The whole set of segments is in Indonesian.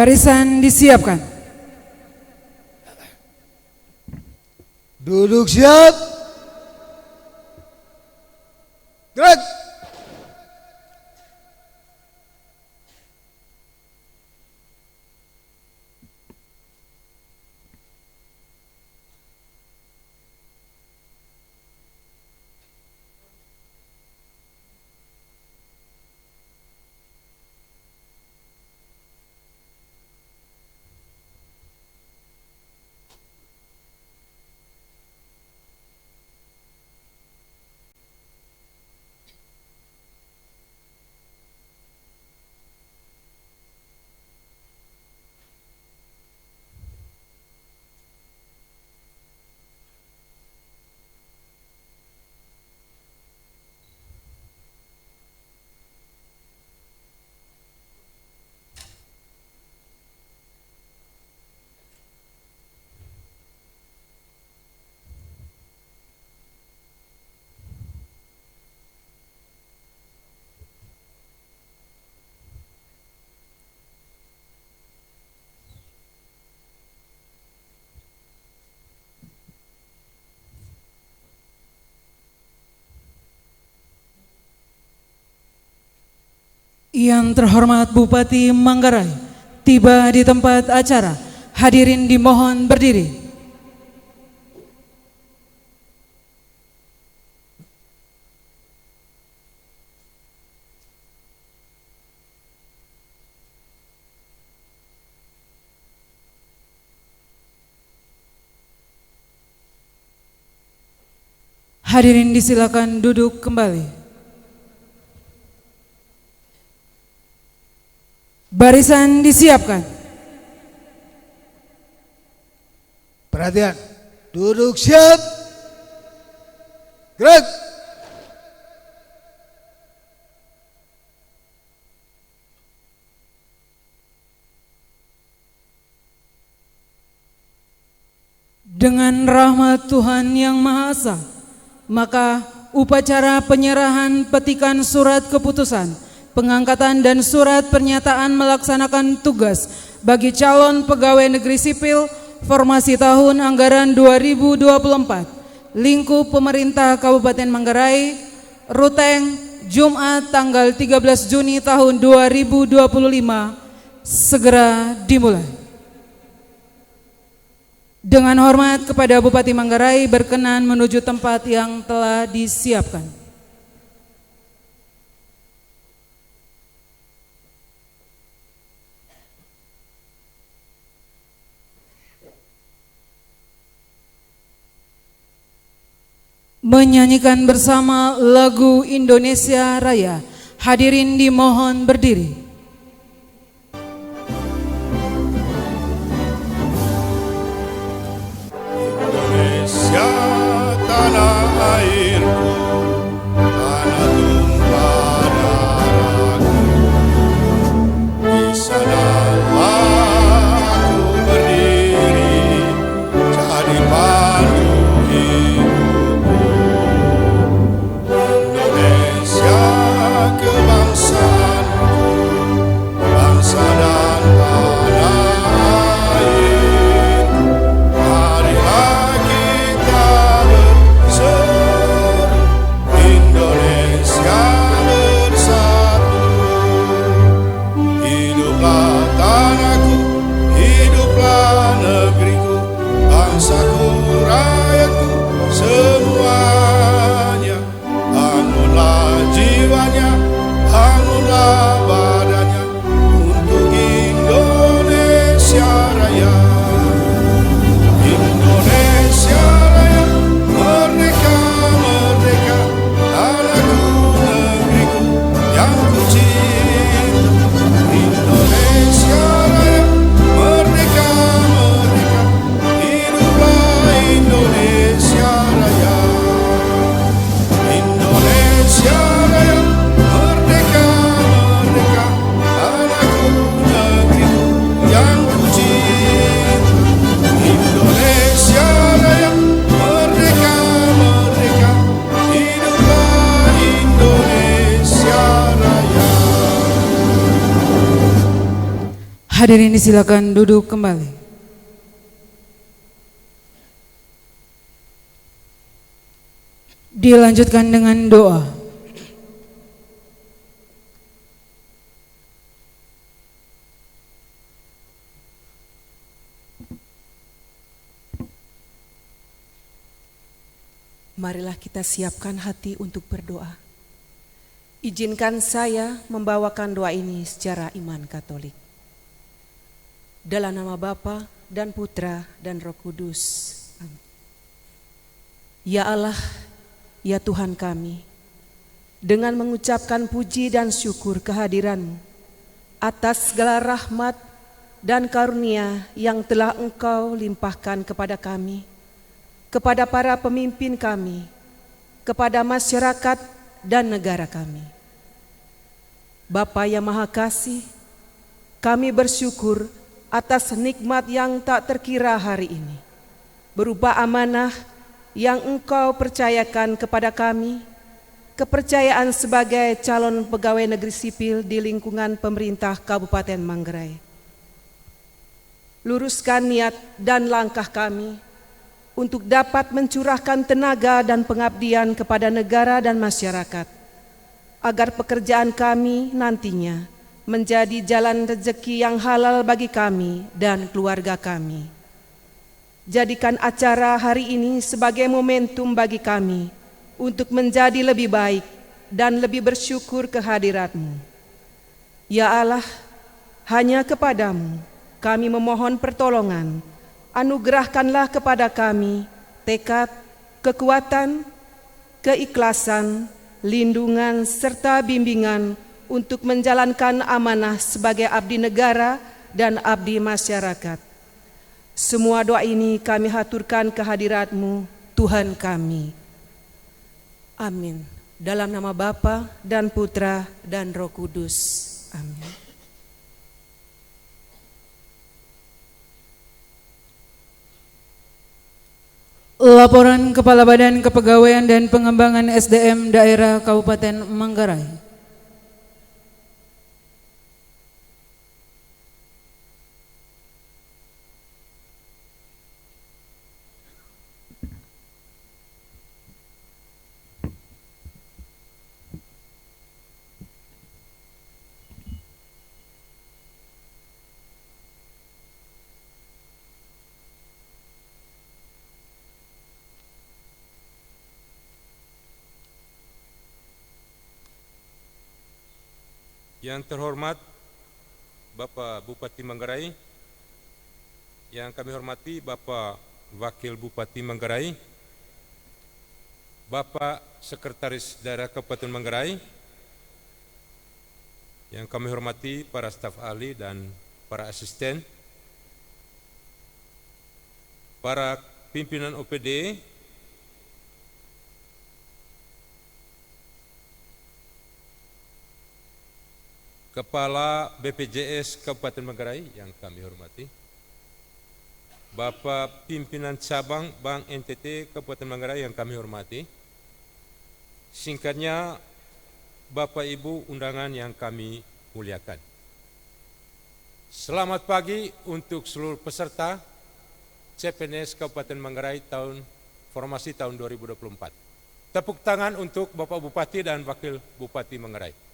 Barisan disiapkan. Duduk siap. Gerak. Yang terhormat Bupati Manggarai tiba di tempat acara. Hadirin dimohon berdiri. Hadirin disilakan duduk kembali. Barisan disiapkan. Perhatian. Duduk siap. Gerak. Dengan rahmat Tuhan Yang Maha Esa, maka upacara penyerahan petikan surat keputusan pengangkatan dan surat pernyataan melaksanakan tugas bagi calon pegawai negeri sipil formasi tahun anggaran 2024 lingkup pemerintah Kabupaten Manggarai Ruteng Jumat tanggal 13 Juni tahun 2025 segera dimulai. Dengan hormat kepada Bupati Manggarai berkenan menuju tempat yang telah disiapkan. Menyanyikan bersama lagu Indonesia Raya. Hadirin dimohon berdiri. Indonesia tanah airku, tanah tumpah darahku, di sanalah aku berdiri, jadi pandu hidupku. Indonesia kebangsaanku, Hadirin silakan duduk kembali. Dilanjutkan dengan doa. Marilah kita siapkan hati untuk berdoa. Izinkan saya membawakan doa ini secara iman Katolik. Dalam nama Bapa dan Putra dan Roh Kudus. Amin. Ya Allah, ya Tuhan kami, dengan mengucapkan puji dan syukur kehadiran-Mu atas segala rahmat dan karunia yang telah Engkau limpahkan kepada kami, kepada para pemimpin kami, kepada masyarakat dan negara kami. Bapa yang Maha Kasih, kami bersyukur atas nikmat yang tak terkira hari ini, berupa amanah yang Engkau percayakan kepada kami, kepercayaan sebagai calon pegawai negeri sipil di lingkungan pemerintah Kabupaten Manggarai. Luruskan niat dan langkah kami untuk dapat mencurahkan tenaga dan pengabdian kepada negara dan masyarakat, agar pekerjaan kami nantinya menjadi jalan rezeki yang halal bagi kami dan keluarga kami. Jadikan acara hari ini sebagai momentum bagi kami untuk menjadi lebih baik dan lebih bersyukur kehadirat-Mu. Ya Allah, hanya kepadamu kami memohon pertolongan. Anugerahkanlah kepada kami tekad, kekuatan, keikhlasan, lindungan, serta bimbingan untuk menjalankan amanah sebagai abdi negara dan abdi masyarakat. Semua doa ini kami haturkan kehadirat-Mu, Tuhan kami. Amin. Dalam nama Bapa dan Putra dan Roh Kudus. Amin. Laporan Kepala Badan Kepegawaian dan Pengembangan SDM Daerah Kabupaten Manggarai. Yang terhormat Bapak Bupati Manggarai, yang kami hormati Bapak Wakil Bupati Manggarai, Bapak Sekretaris Daerah Kabupaten Manggarai, yang kami hormati para staf ahli dan para asisten, para pimpinan OPD, Kepala BPJS Kabupaten Manggarai yang kami hormati, Bapak Pimpinan Cabang Bank NTT Kabupaten Manggarai yang kami hormati, singkatnya Bapak Ibu undangan yang kami muliakan. Selamat pagi untuk seluruh peserta CPNS Kabupaten Manggarai formasi tahun 2024. Tepuk tangan untuk Bapak Bupati dan Wakil Bupati Manggarai.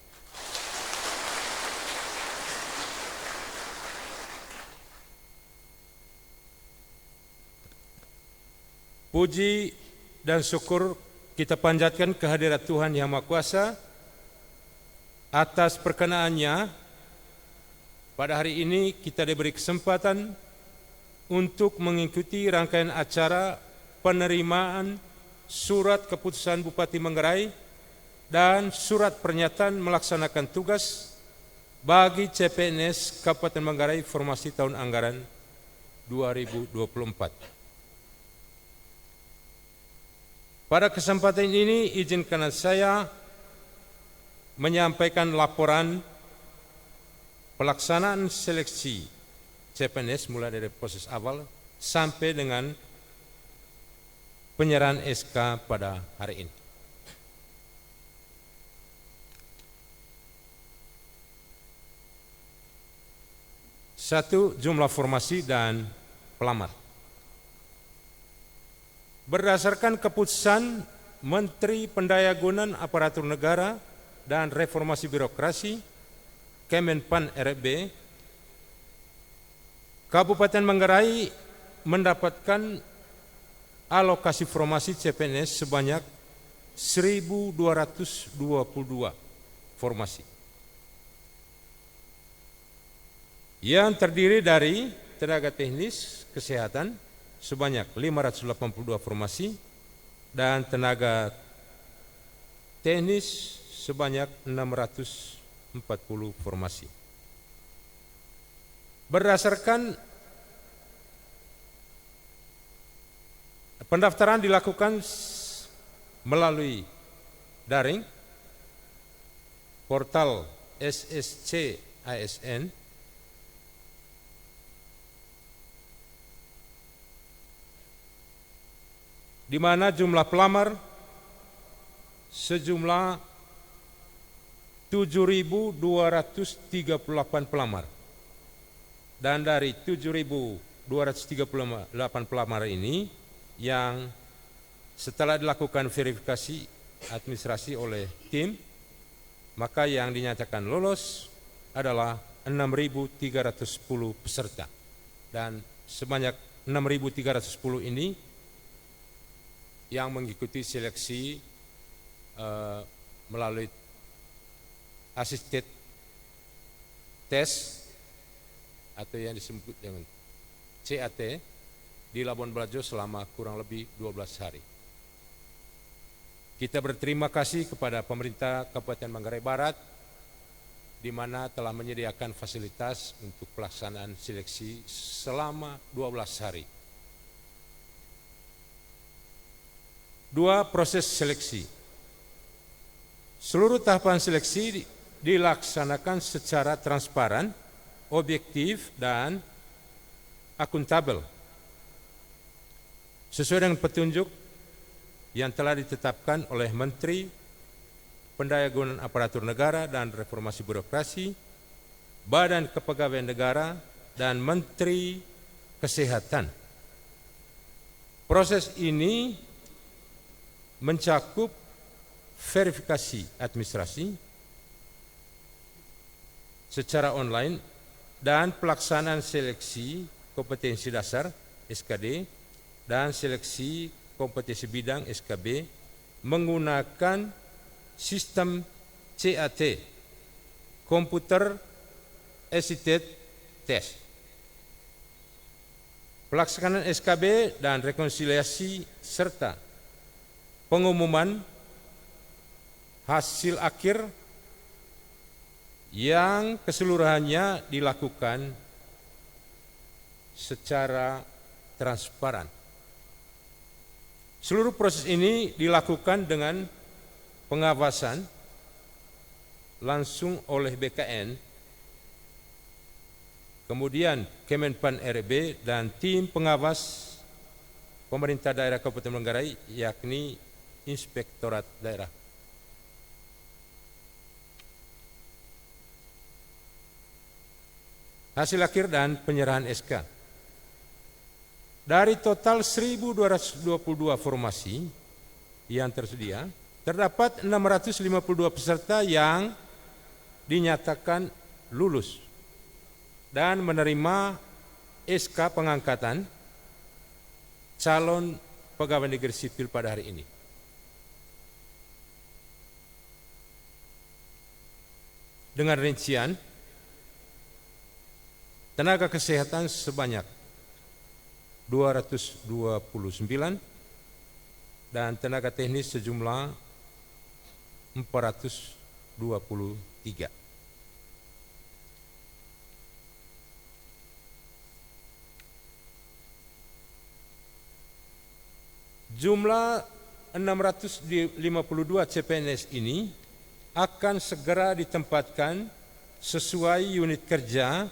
Puji dan syukur kita panjatkan kehadirat Tuhan Yang Maha Kuasa atas perkenaannya. Pada hari ini kita diberi kesempatan untuk mengikuti rangkaian acara penerimaan surat keputusan Bupati Manggarai dan surat pernyataan melaksanakan tugas bagi CPNS Kabupaten Manggarai formasi tahun anggaran 2024. Pada kesempatan ini izinkan saya menyampaikan laporan pelaksanaan seleksi CPNS mulai dari proses awal sampai dengan penyerahan SK pada hari ini. 1. Jumlah formasi dan pelamar. Berdasarkan keputusan Menteri Pendayagunaan Aparatur Negara dan Reformasi Birokrasi Kemenpan RB, Kabupaten Manggarai mendapatkan alokasi formasi CPNS sebanyak 1.222 formasi yang terdiri dari tenaga teknis kesehatan sebanyak 582 formasi dan tenaga teknis sebanyak 640 formasi. Berdasarkan pendaftaran dilakukan melalui daring, portal SSC ASN, di mana jumlah pelamar sejumlah 7.238 pelamar. Dan dari 7.238 pelamar ini yang setelah dilakukan verifikasi administrasi oleh tim, maka yang dinyatakan lolos adalah 6.310 peserta. Dan sebanyak 6.310 ini yang mengikuti seleksi melalui assisted test atau yang disebut dengan CAT di Labuan Bajo selama kurang lebih 12 hari. Kita berterima kasih kepada pemerintah Kabupaten Manggarai Barat di mana telah menyediakan fasilitas untuk pelaksanaan seleksi selama 12 hari. 2. Proses seleksi. Seluruh tahapan seleksi dilaksanakan secara transparan, objektif, dan akuntabel sesuai dengan petunjuk yang telah ditetapkan oleh Menteri Pendayagunaan Aparatur Negara dan Reformasi Birokrasi, Badan Kepegawaian Negara, dan Menteri Kesehatan. Proses ini mencakup verifikasi administrasi secara online dan pelaksanaan seleksi kompetensi dasar SKD dan seleksi kompetensi bidang SKB menggunakan sistem CAT, Computer Assisted Test. Pelaksanaan SKB dan rekonsiliasi serta pengumuman hasil akhir yang keseluruhannya dilakukan secara transparan. Seluruh proses ini dilakukan dengan pengawasan langsung oleh BKN, kemudian Kemenpan RB dan tim pengawas pemerintah daerah Kabupaten Manggarai, yakni Inspektorat Daerah. Hasil akhir dan penyerahan SK. Dari total 1.222 formasi yang tersedia, terdapat 652 peserta yang dinyatakan lulus dan menerima SK pengangkatan calon pegawai negeri sipil pada hari ini. Dengan rincian, tenaga kesehatan sebanyak 229 dan tenaga teknis sejumlah 423. Jumlah 652 CPNS ini akan segera ditempatkan sesuai unit kerja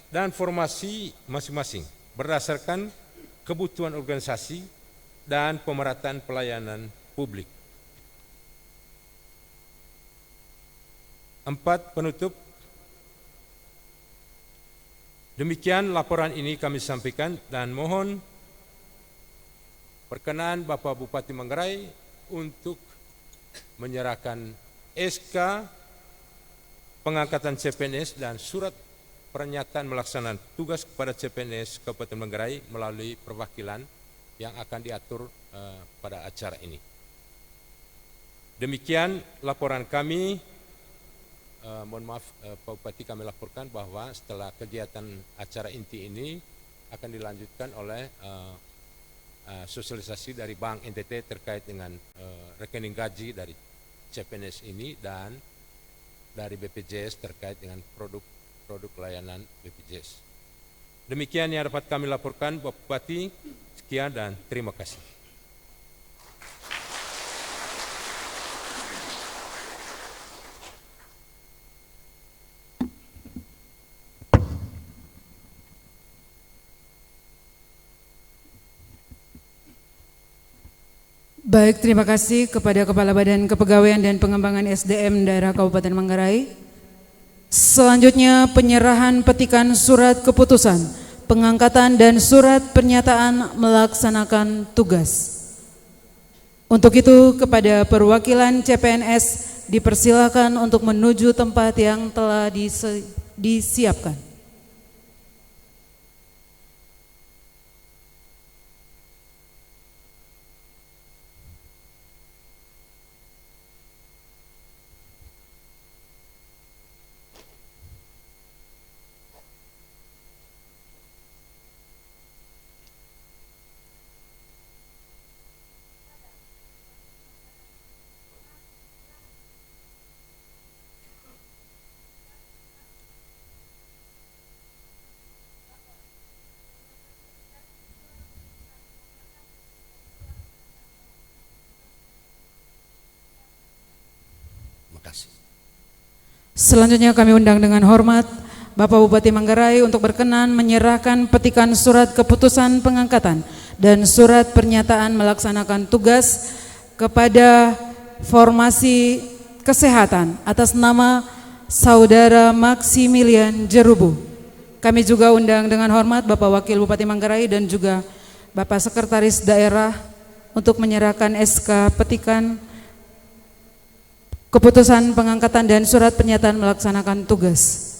dan formasi masing-masing berdasarkan kebutuhan organisasi dan pemerataan pelayanan publik. 4. Penutup. Demikian laporan ini kami sampaikan dan mohon perkenan Bapak Bupati Manggarai untuk menyerahkan SK pengangkatan CPNS dan surat pernyataan melaksanakan tugas kepada CPNS Kabupaten Manggarai melalui perwakilan yang akan diatur pada acara ini. Demikian laporan kami. Mohon maaf Pak Bupati, kami laporkan bahwa setelah kegiatan acara inti ini akan dilanjutkan oleh sosialisasi dari Bank NTT terkait dengan rekening gaji dari CPNS ini dan dari BPJS terkait dengan produk layanan BPJS. Demikian yang dapat kami laporkan Bapak Bupati. Sekian dan terima kasih. Baik, terima kasih kepada Kepala Badan Kepegawaian dan Pengembangan SDM Daerah Kabupaten Manggarai. Selanjutnya penyerahan petikan surat keputusan, pengangkatan dan surat pernyataan melaksanakan tugas. Untuk itu kepada perwakilan CPNS dipersilakan untuk menuju tempat yang telah disiapkan. Selanjutnya kami undang dengan hormat Bapak Bupati Manggarai untuk berkenan menyerahkan petikan surat keputusan pengangkatan dan surat pernyataan melaksanakan tugas kepada Formasi Kesehatan atas nama Saudara Maximilian Jerubu. Kami juga undang dengan hormat Bapak Wakil Bupati Manggarai dan juga Bapak Sekretaris Daerah untuk menyerahkan SK petikan keputusan pengangkatan dan surat pernyataan melaksanakan tugas.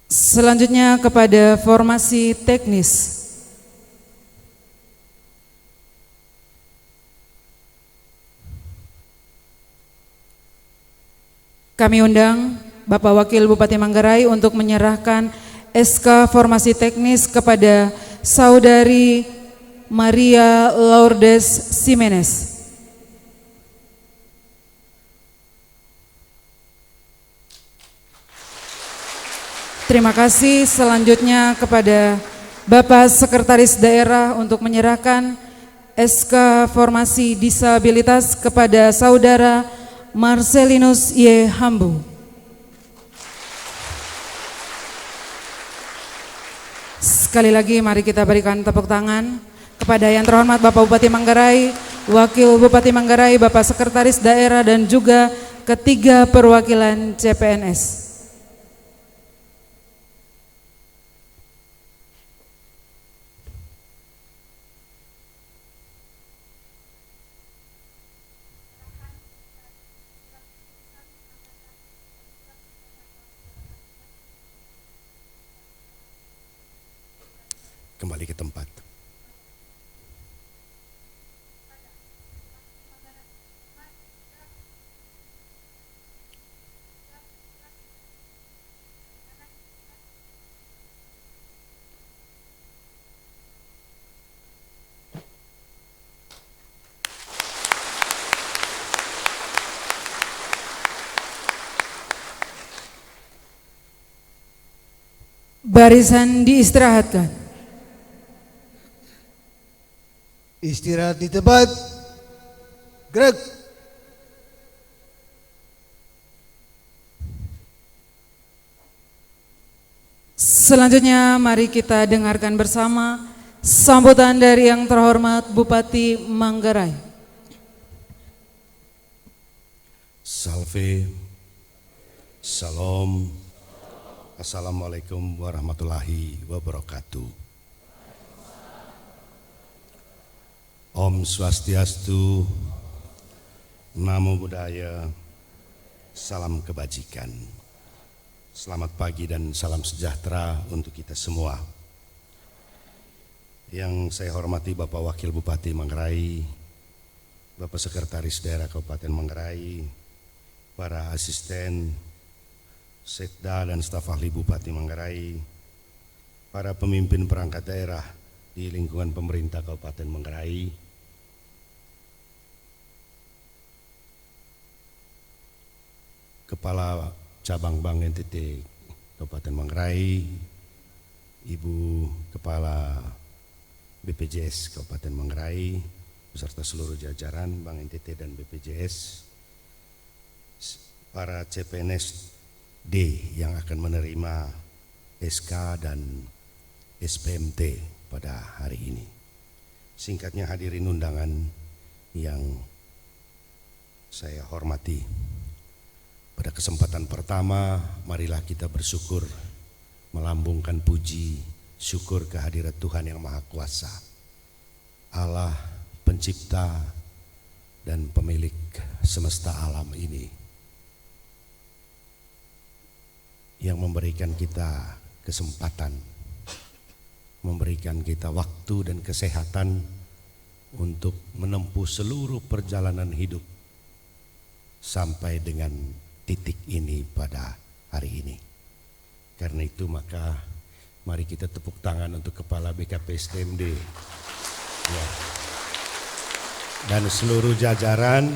Selanjutnya kepada formasi teknis. Kami undang Bapak Wakil Bupati Manggarai untuk menyerahkan SK formasi teknis kepada Saudari Maria Lourdes Simenes. Terima kasih. Selanjutnya kepada Bapak Sekretaris Daerah untuk menyerahkan SK formasi disabilitas kepada Saudara Marcelinus Y. Hambu. Sekali lagi mari kita berikan tepuk tangan kepada yang terhormat Bapak Bupati Manggarai, Wakil Bupati Manggarai, Bapak Sekretaris Daerah dan juga ketiga perwakilan CPNS. Kembali ke tempat. Barisan diistirahatkan. Istirahat di tempat. Gerak. Selanjutnya mari kita dengarkan bersama sambutan dari yang terhormat Bupati Manggarai. Salve, Salam, Assalamualaikum warahmatullahi wabarakatuh. Om Swastiastu, Namo Buddhaya, salam kebajikan. Selamat pagi dan salam sejahtera untuk kita semua. Yang saya hormati Bapak Wakil Bupati Manggarai, Bapak Sekretaris Daerah Kabupaten Manggarai, para asisten, sekda dan staf ahli Bupati Manggarai, para pemimpin perangkat daerah di lingkungan pemerintah Kabupaten Manggarai, Kepala Cabang Bank NTT Kabupaten Manggarai, Ibu Kepala BPJS Kabupaten Manggarai, beserta seluruh jajaran Bank NTT dan BPJS, para CPNS D yang akan menerima SK dan SPMT pada hari ini. Singkatnya hadirin undangan yang saya hormati. Pada kesempatan pertama, marilah kita bersyukur, melambungkan puji, syukur kehadirat Tuhan yang Maha Kuasa, Allah pencipta dan pemilik semesta alam ini, yang memberikan kita kesempatan, memberikan kita waktu dan kesehatan untuk menempuh seluruh perjalanan hidup sampai dengan titik ini pada hari ini. Karena itu maka mari kita tepuk tangan untuk Kepala BKPSDMD ya, dan seluruh jajaran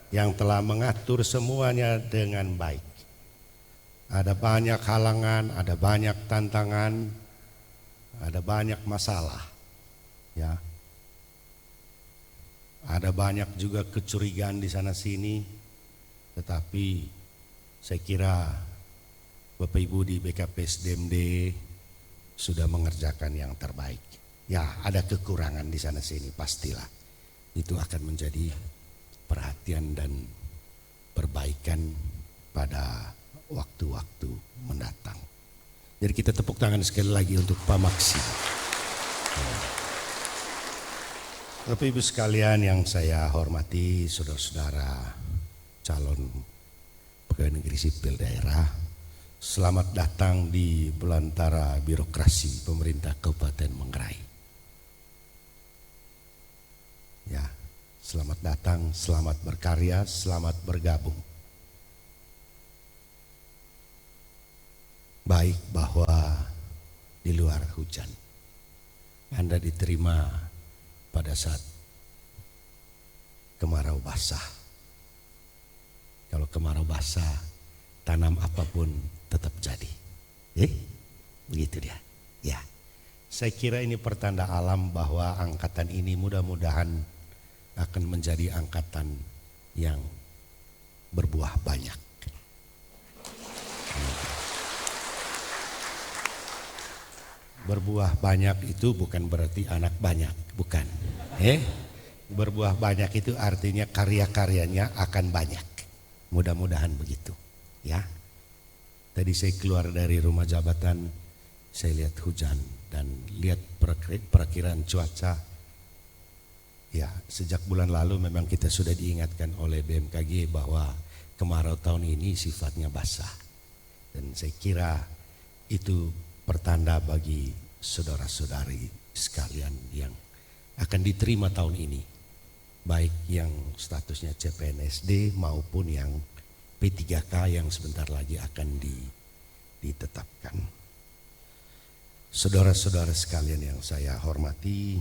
yang telah mengatur semuanya dengan baik. Ada banyak halangan, ada banyak tantangan, ada banyak masalah, ya. Ada banyak juga kecurigaan di sana sini, tetapi saya kira Bapak Ibu di BKPSDMD sudah mengerjakan yang terbaik. Ya, ada kekurangan di sana sini pastilah. Itu akan menjadi perhatian dan perbaikan pada waktu-waktu mendatang. Jadi kita tepuk tangan sekali lagi untuk Pak Maksi. Bapak Ibu sekalian yang saya hormati, saudara-saudara calon pegawai negeri sipil daerah, selamat datang di belantara birokrasi pemerintah Kabupaten Manggarai. Ya, selamat datang, selamat berkarya, selamat bergabung. Baik bahwa di luar hujan, Anda diterima pada saat kemarau basah. Kalau kemarau basah, tanam apapun tetap jadi. Begitu dia. Ya, saya kira ini pertanda alam bahwa angkatan ini mudah-mudahan akan menjadi angkatan yang berbuah banyak. Berbuah banyak itu bukan berarti anak banyak, bukan. Berbuah banyak itu artinya karya-karyanya akan banyak. Mudah-mudahan begitu, ya. Tadi saya keluar dari rumah jabatan, saya lihat hujan dan lihat perakiraan cuaca. Ya, sejak bulan lalu memang kita sudah diingatkan oleh BMKG bahwa kemarau tahun ini sifatnya basah. Dan saya kira itu pertanda bagi saudara-saudari sekalian yang akan diterima tahun ini, baik yang statusnya CPNSD maupun yang P3K yang sebentar lagi akan ditetapkan. Saudara-saudara sekalian yang saya hormati,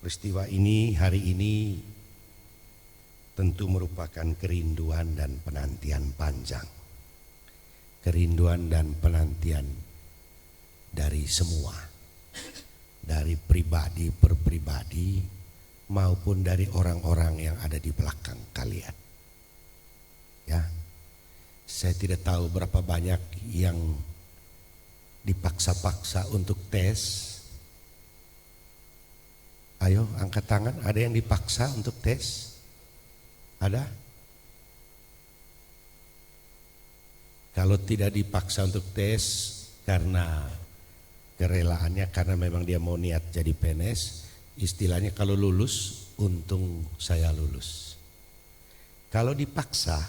peristiwa ini hari ini tentu merupakan kerinduan dan penantian panjang. Kerinduan dan penantian dari semua, dari pribadi per pribadi maupun dari orang-orang yang ada di belakang kalian. Ya, saya tidak tahu berapa banyak yang dipaksa-paksa untuk tes. Ayo angkat tangan, ada yang dipaksa untuk tes? Ada? Kalau tidak dipaksa untuk tes karena kerelaannya, karena memang dia mau niat jadi PNS, istilahnya kalau lulus, untung saya lulus. Kalau dipaksa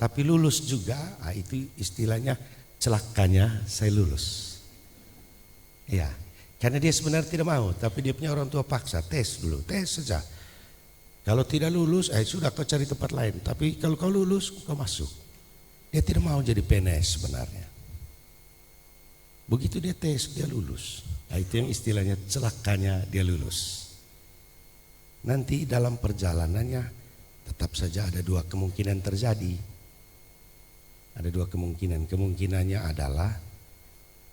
tapi lulus juga, itu istilahnya celakanya saya lulus. Ya, karena dia sebenarnya tidak mau, tapi dia punya orang tua paksa, tes dulu, tes saja. Kalau tidak lulus, sudah kau cari tempat lain. Tapi kalau kau lulus, kau masuk. Dia tidak mau jadi PNS sebenarnya. Begitu dia tes, dia lulus. Itu yang istilahnya celakanya dia lulus. Nanti dalam perjalanannya tetap saja ada dua kemungkinan terjadi. Ada dua kemungkinan. Kemungkinannya adalah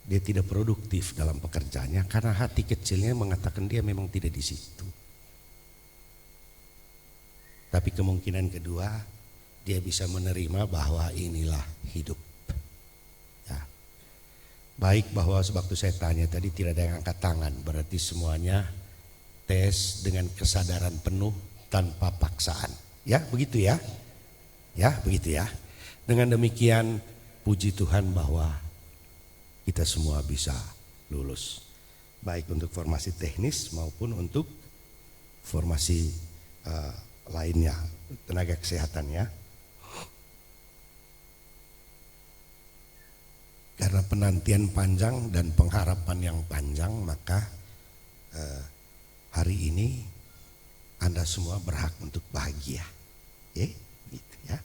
dia tidak produktif dalam pekerjaannya karena hati kecilnya mengatakan dia memang tidak di situ. Tapi kemungkinan kedua, dia bisa menerima bahwa inilah hidup. Ya. Baik bahwa waktu saya tanya tadi tidak ada yang angkat tangan, berarti semuanya tes dengan kesadaran penuh tanpa paksaan. Ya, begitu ya. Ya, begitu ya. Dengan demikian puji Tuhan bahwa kita semua bisa lulus. Baik untuk formasi teknis maupun untuk formasi lainnya, tenaga kesehatan ya. Karena penantian panjang dan pengharapan yang panjang, maka hari ini Anda semua berhak untuk bahagia. Gitu ya.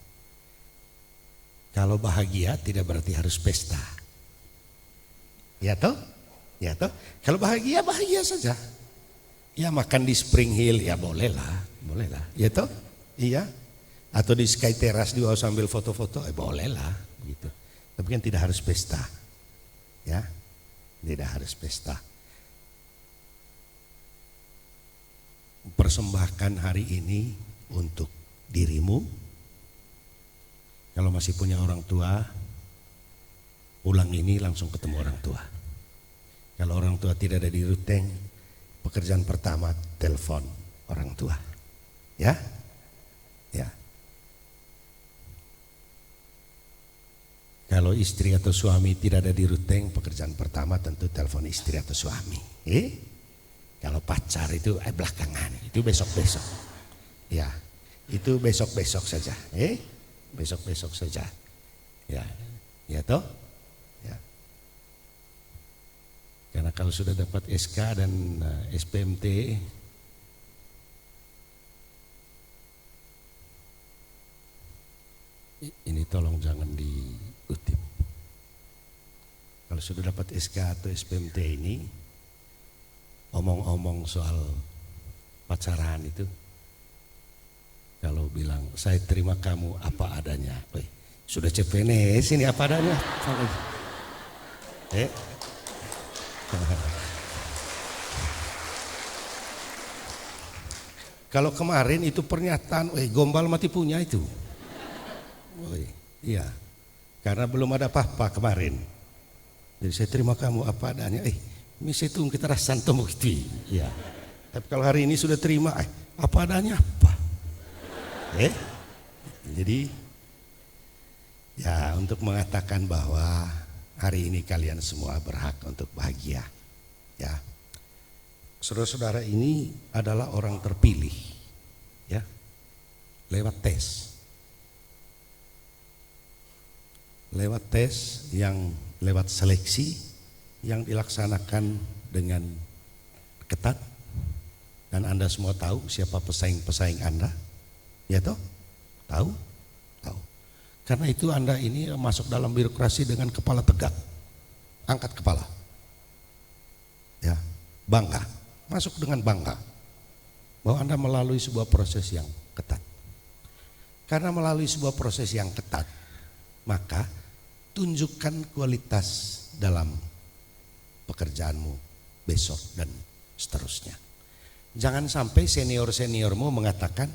Kalau bahagia tidak berarti harus pesta. Ya toh? Ya toh? Kalau bahagia, bahagia saja. Ya makan di Spring Hill, ya bolehlah. Ya toh? Iya. Atau di Sky Terrace di bawah sambil foto-foto, bolehlah gitu. Tapi kan tidak harus pesta. Ya. Tidak harus pesta. Persembahkan hari ini untuk dirimu. Kalau masih punya orang tua, pulang ini langsung ketemu orang tua. Kalau orang tua tidak ada di Ruteng, pekerjaan pertama telepon orang tua. Ya. Ya. Kalau istri atau suami tidak ada di Ruteng, pekerjaan pertama tentu telepon istri atau suami. Kalau pacar itu belakangan, itu besok-besok. Ya, itu besok-besok saja. Besok-besok saja. Ya, ya toh. Ya. Karena kalau sudah dapat SK dan SPMT, ini tolong jangan diutip. Kalau sudah dapat SK atau SPMT ini, omong-omong soal pacaran itu, kalau bilang saya terima kamu apa adanya, sudah CPNS ini apa adanya. Kalau kemarin itu pernyataan, gombal mati punya itu. Iya, karena belum ada apa-apa kemarin. Jadi saya terima kamu apa adanya. Misi itu kita rasakan temu gitu. Iya. Tapi kalau hari ini sudah terima, apa adanya apa? Jadi ya untuk mengatakan bahwa hari ini kalian semua berhak untuk bahagia. Ya. Saudara-saudara ini adalah orang terpilih. Ya. Lewat tes. Lewat tes yang lewat seleksi yang dilaksanakan dengan ketat, dan Anda semua tahu siapa pesaing-pesaing Anda, ya toh? Tahu? Karena itu Anda ini masuk dalam birokrasi dengan kepala tegak, angkat kepala, ya, bangga, masuk dengan bangga bahwa Anda melalui sebuah proses yang ketat. Karena melalui sebuah proses yang ketat, maka tunjukkan kualitas dalam pekerjaanmu besok dan seterusnya. Jangan sampai senior-seniormu mengatakan,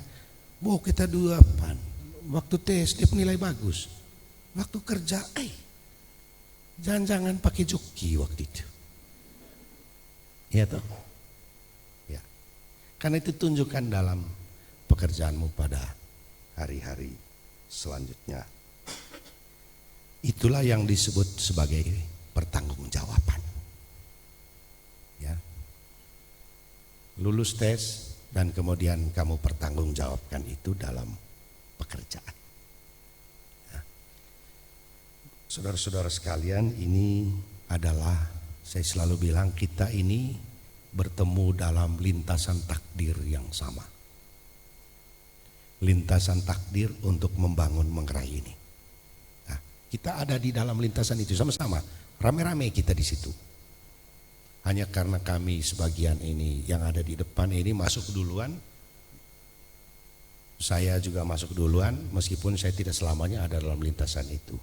kita duapan, waktu tes dia nilai bagus, waktu kerja, jangan-jangan pakai joki waktu itu. Iya toh? Ya. Karena itu tunjukkan dalam pekerjaanmu pada hari-hari selanjutnya. Itulah yang disebut sebagai pertanggungjawaban. Ya. Lulus tes dan kemudian kamu pertanggungjawabkan itu dalam pekerjaan. Ya. Saudara-saudara sekalian, ini adalah, saya selalu bilang, kita ini bertemu dalam lintasan takdir yang sama. Lintasan takdir untuk membangun Manggarai ini. Nah, kita ada di dalam lintasan itu sama-sama, rame-rame kita di situ. Hanya karena kami sebagian ini yang ada di depan ini masuk duluan, saya juga masuk duluan, meskipun saya tidak selamanya ada dalam lintasan itu.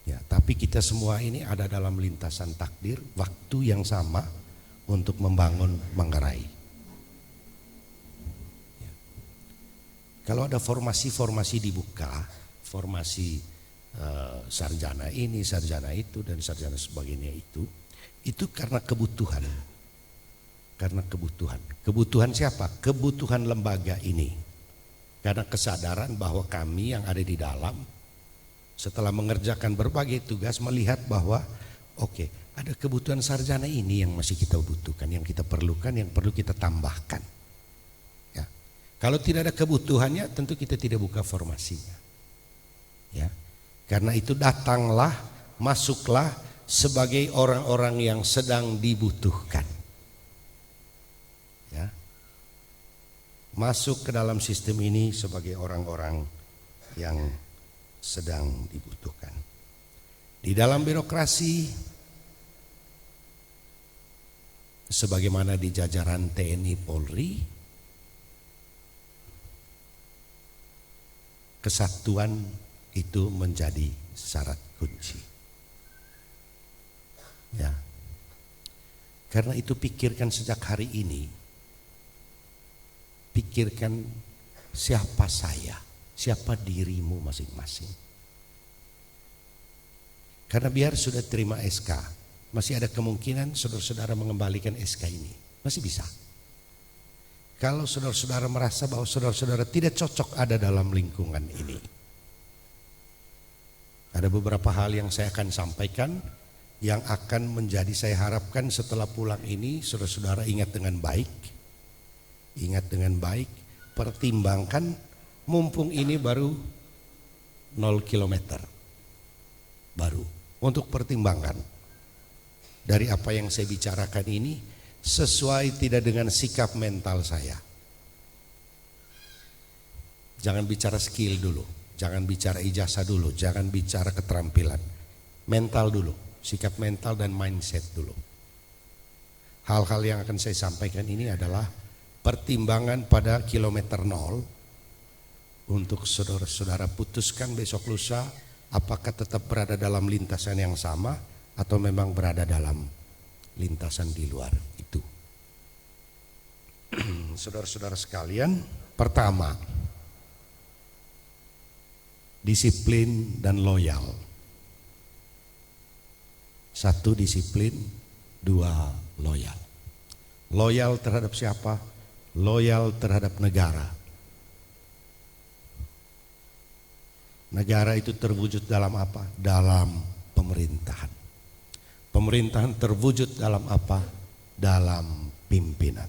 Ya, tapi kita semua ini ada dalam lintasan takdir, waktu yang sama untuk membangun Manggarai. Kalau ada formasi-formasi dibuka, formasi sarjana ini, sarjana itu, dan sarjana sebagainya itu karena kebutuhan. Karena kebutuhan. Kebutuhan siapa? Kebutuhan lembaga ini. Karena kesadaran bahwa kami yang ada di dalam, setelah mengerjakan berbagai tugas, melihat bahwa oke, ada kebutuhan sarjana ini yang masih kita butuhkan, yang kita perlukan, yang perlu kita tambahkan. Kalau tidak ada kebutuhannya, tentu kita tidak buka formasinya. Ya. Karena itu datanglah, masuklah sebagai orang-orang yang sedang dibutuhkan. Ya. Masuk ke dalam sistem ini sebagai orang-orang yang sedang dibutuhkan. Di dalam birokrasi, sebagaimana di jajaran TNI Polri, kesatuan itu menjadi syarat kunci. Ya. Karena itu pikirkan sejak hari ini. Pikirkan siapa saya, siapa dirimu masing-masing. Karena biar sudah terima SK, masih ada kemungkinan saudara-saudara mengembalikan SK ini. Masih bisa. Kalau saudara-saudara merasa bahwa saudara-saudara tidak cocok ada dalam lingkungan ini. Ada beberapa hal yang saya akan sampaikan yang akan menjadi, saya harapkan setelah pulang ini saudara-saudara ingat dengan baik. Ingat dengan baik, pertimbangkan, mumpung ini baru 0 kilometer. Baru, untuk pertimbangkan. Dari apa yang saya bicarakan ini, sesuai tidak dengan sikap mental saya. Jangan bicara skill dulu, jangan bicara ijazah dulu, jangan bicara keterampilan. Mental dulu, sikap mental dan mindset dulu. Hal-hal yang akan saya sampaikan ini adalah pertimbangan pada kilometer 0 untuk saudara-saudara putuskan besok lusa apakah tetap berada dalam lintasan yang sama atau memang berada dalam lintasan di luar itu. Saudara-saudara sekalian, pertama, disiplin dan loyal. 1 disiplin, 2 loyal. Loyal terhadap siapa? Loyal terhadap negara. Negara itu terwujud dalam apa? Dalam pemerintahan. Pemerintahan terwujud dalam apa? Dalam pimpinan.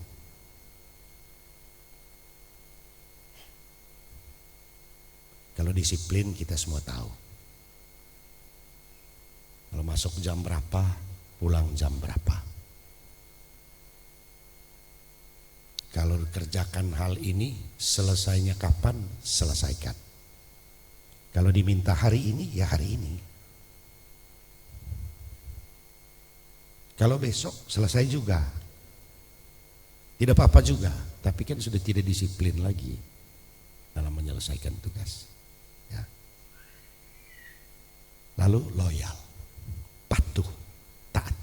Kalau disiplin kita semua tahu. Kalau masuk jam berapa, pulang jam berapa. Kalau kerjakan hal ini, selesainya kapan? Selesaikan. Kalau diminta hari ini, ya hari ini. Kalau besok selesai juga, tidak apa-apa juga, tapi kan sudah tidak disiplin lagi dalam menyelesaikan tugas. Ya. Lalu loyal, patuh, taat.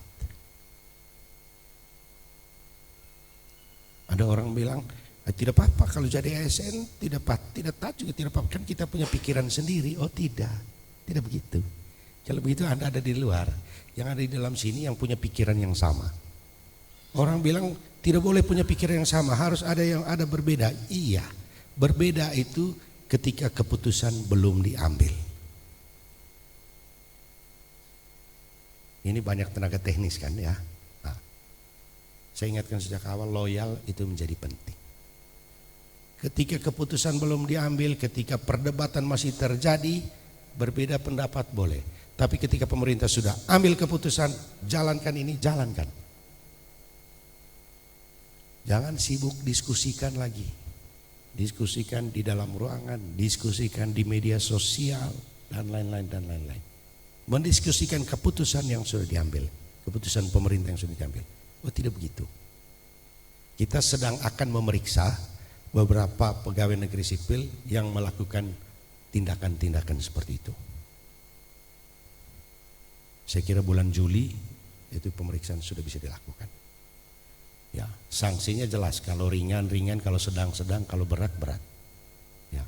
Ada orang bilang, tidak apa-apa kalau jadi ASN, tidak taat juga tidak apa-apa, kan kita punya pikiran sendiri. Oh tidak begitu. Kalau begitu Anda ada di luar, yang ada di dalam sini yang punya pikiran yang sama. Orang bilang tidak boleh punya pikiran yang sama, harus ada yang ada berbeda. Iya, berbeda itu ketika keputusan belum diambil. Ini banyak tenaga teknis kan ya. Nah, saya ingatkan sejak awal, loyal itu menjadi penting. Ketika keputusan belum diambil, ketika perdebatan masih terjadi, berbeda pendapat boleh. Tapi ketika pemerintah sudah ambil keputusan, jalankan ini, jalankan. Jangan sibuk diskusikan lagi. Diskusikan di dalam ruangan, diskusikan di media sosial, dan lain-lain dan lain-lain. Mendiskusikan keputusan yang sudah diambil, keputusan pemerintah yang sudah diambil. Oh, tidak begitu. Kita sedang akan memeriksa beberapa pegawai negeri sipil yang melakukan tindakan-tindakan seperti itu. Saya kira bulan Juli itu pemeriksaan sudah bisa dilakukan. Ya, sanksinya jelas, kalau ringan-ringan, kalau sedang-sedang, kalau berat-berat. Ya.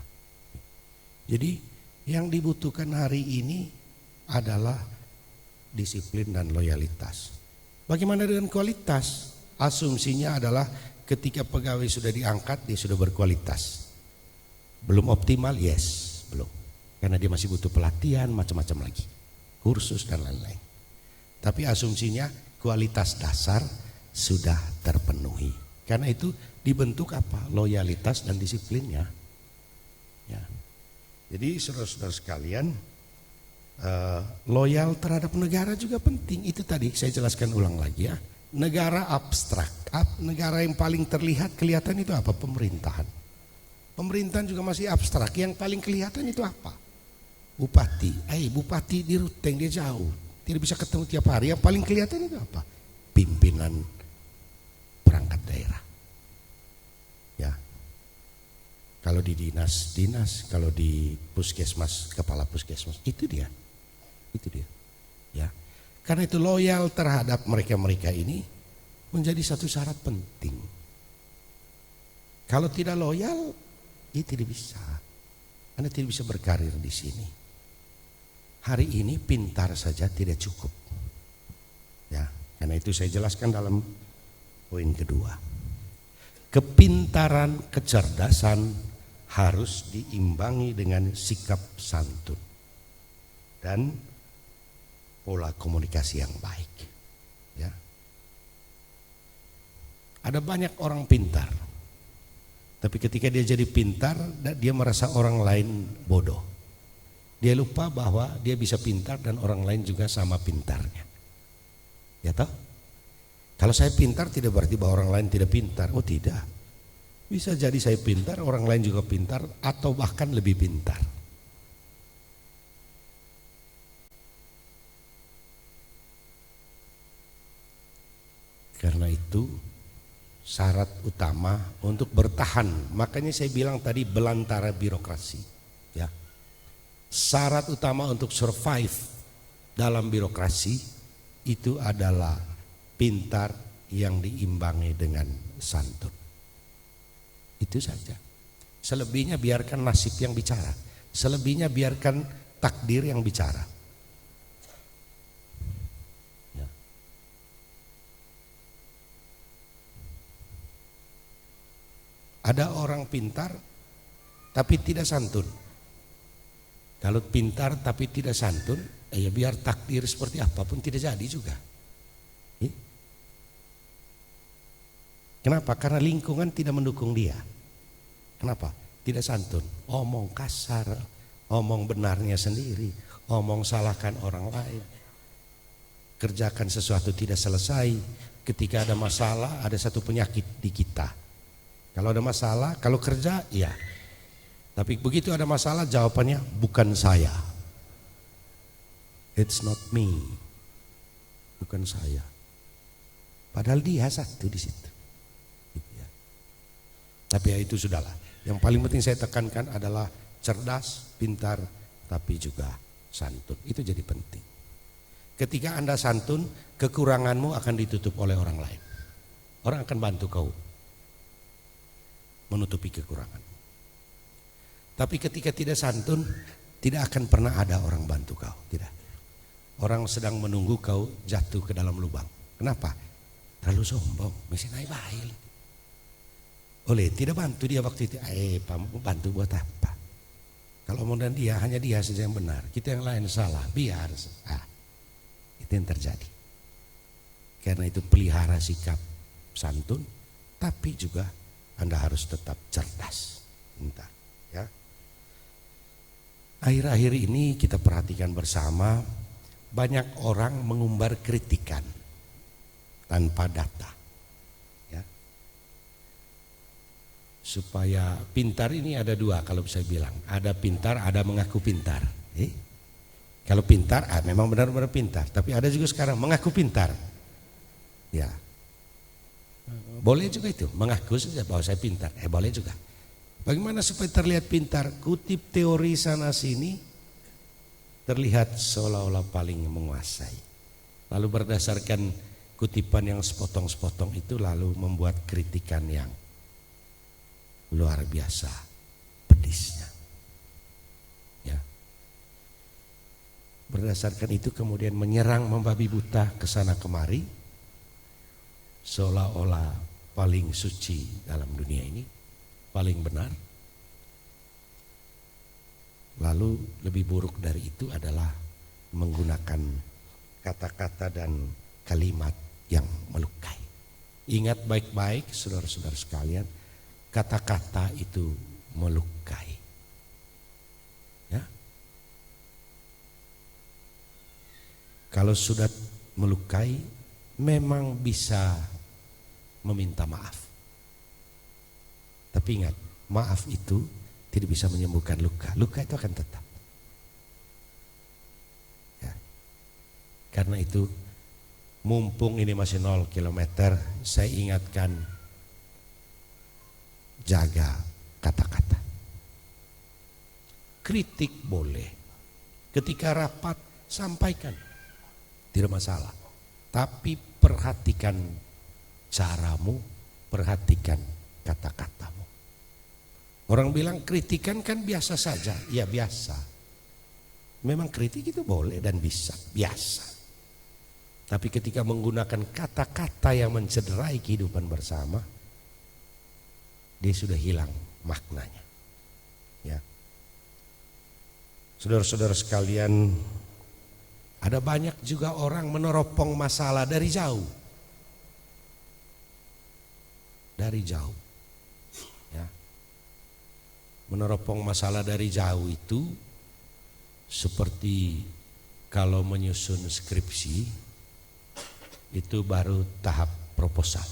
Jadi yang dibutuhkan hari ini adalah disiplin dan loyalitas. Bagaimana dengan kualitas? Asumsinya adalah ketika pegawai sudah diangkat, dia sudah berkualitas. Belum optimal? Yes, belum. Karena dia masih butuh pelatihan, macam-macam lagi. Kursus dan lain-lain. Tapi asumsinya kualitas dasar sudah terpenuhi. Karena itu dibentuk apa? Loyalitas dan disiplinnya. Ya. Jadi saudara-saudara sekalian, loyal terhadap negara juga penting. Itu tadi saya jelaskan ulang lagi ya. Negara abstrak, negara yang paling terlihat kelihatan itu apa? Pemerintahan. Pemerintahan juga masih abstrak. Yang paling kelihatan itu apa? Bupati. Bupati di Ruteng, dia jauh, tidak bisa ketemu tiap hari. Yang paling kelihatan itu apa? Pimpinan perangkat daerah. Ya. Kalau di dinas, kalau di puskesmas, kepala puskesmas, itu dia. Itu dia. Ya. Karena itu loyal terhadap mereka-mereka ini menjadi satu syarat penting. Kalau tidak loyal, ya tidak bisa. Anda tidak bisa berkarir di sini. Hari ini pintar saja tidak cukup. Ya, karena itu saya jelaskan dalam poin kedua. Kepintaran, kecerdasan harus diimbangi dengan sikap santun dan pola komunikasi yang baik. Ya. Ada banyak orang pintar, tapi ketika dia jadi pintar, dia merasa orang lain bodoh. Dia lupa bahwa dia bisa pintar dan orang lain juga sama pintarnya. Ya toh? Kalau saya pintar tidak berarti bahwa orang lain tidak pintar. Oh tidak. Bisa jadi saya pintar, orang lain juga pintar, atau bahkan lebih pintar. Karena itu syarat utama untuk bertahan. Makanya saya bilang tadi belantara birokrasi. Ya. Syarat utama untuk survive dalam birokrasi itu adalah pintar yang diimbangi dengan santun. Itu saja. Selebihnya biarkan nasib yang bicara. Selebihnya biarkan takdir yang bicara. Ya. Ada orang pintar tapi tidak santun. Kalau pintar tapi tidak santun, ya biar takdir seperti apapun tidak jadi juga. Kenapa? Karena lingkungan tidak mendukung dia. Kenapa? Tidak santun, omong kasar, omong benarnya sendiri, omong salahkan orang lain. Kerjakan sesuatu tidak selesai. Ketika ada masalah, ada satu penyakit di kita. Kalau ada masalah, kalau kerja, ya. Tapi begitu ada masalah, jawabannya bukan saya. It's not me. Bukan saya. Padahal dia satu di situ. Tapi ya itu sudahlah. Yang paling penting saya tekankan adalah cerdas, pintar, tapi juga santun. Itu jadi penting. Ketika Anda santun, kekuranganmu akan ditutup oleh orang lain. Orang akan bantu kau menutupi kekurangan. Tapi ketika tidak santun, tidak akan pernah ada orang bantu kau. Tidak. Orang sedang menunggu kau jatuh ke dalam lubang. Kenapa? Terlalu sombong, mesti naik bail. Oleh tidak bantu dia waktu itu. Bantu buat apa? Kalau mau dan dia, hanya dia saja yang benar. Kita yang lain salah, biar. Itu yang terjadi. Karena itu pelihara sikap santun, tapi juga Anda harus tetap cerdas. Bentar, ya. Akhir-akhir ini kita perhatikan bersama, banyak orang mengumbar kritikan tanpa data. Ya. Supaya pintar ini ada dua kalau bisa bilang. Ada pintar, ada mengaku pintar. Kalau pintar, memang benar-benar pintar. Tapi ada juga sekarang mengaku pintar. Ya, boleh juga itu, mengaku saja bahwa saya pintar, boleh juga. Bagaimana supaya terlihat pintar? Kutip teori sana sini, terlihat seolah-olah paling menguasai. Lalu berdasarkan kutipan yang sepotong-sepotong itu lalu membuat kritikan yang luar biasa pedisnya. Ya. Berdasarkan itu kemudian menyerang membabi buta ke sana kemari. Seolah-olah paling suci dalam dunia ini, paling benar. Lalu lebih buruk dari itu adalah menggunakan kata-kata dan kalimat yang melukai. Ingat baik-baik saudara-saudara sekalian, kata-kata itu melukai. Ya. Kalau sudah melukai, memang bisa meminta maaf. Tapi ingat, maaf itu tidak bisa menyembuhkan luka. Luka itu akan tetap. Ya. Karena itu, mumpung ini masih 0 km, saya ingatkan, jaga kata-kata. Kritik boleh. Ketika rapat, sampaikan. Tidak masalah. Tapi perhatikan caramu, perhatikan kata-katamu. Orang bilang kritikan kan biasa saja, ya biasa. Memang kritik itu boleh dan bisa, biasa. Tapi ketika menggunakan kata-kata yang mencederai kehidupan bersama, dia sudah hilang maknanya. Ya. Saudara-saudara sekalian, ada banyak juga orang meneropong masalah dari jauh. Dari jauh. Ya. Meneropong masalah dari jauh itu seperti kalau menyusun skripsi itu baru tahap proposal.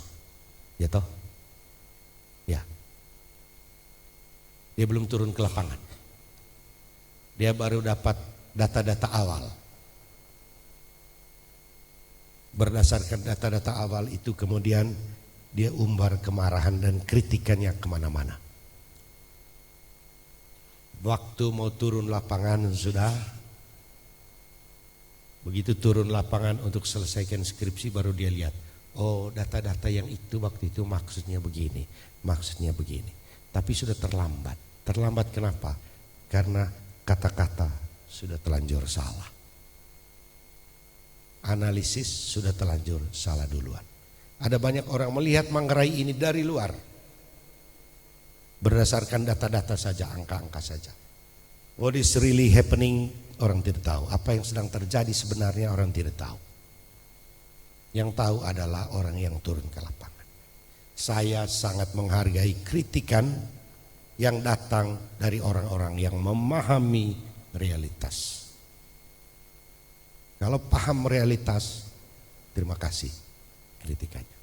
Ya toh? Ya. Dia belum turun ke lapangan. Dia baru dapat data-data awal. Berdasarkan data-data awal itu kemudian dia umbar kemarahan dan kritikannya kemana-mana. Waktu mau turun lapangan sudah, begitu turun lapangan untuk selesaikan skripsi baru dia lihat, oh data-data yang itu waktu itu maksudnya begini, maksudnya begini. Tapi sudah terlambat. Terlambat kenapa? Karena kata-kata sudah terlanjur salah. Analisis sudah terlanjur salah duluan. Ada banyak orang melihat Manggarai ini dari luar. Berdasarkan data-data saja, angka-angka saja. What is really happening, orang tidak tahu. Apa yang sedang terjadi sebenarnya orang tidak tahu. Yang tahu adalah orang yang turun ke lapangan. Saya sangat menghargai kritikan yang datang dari orang-orang yang memahami realitas. Kalau paham realitas, terima kasih kritikannya.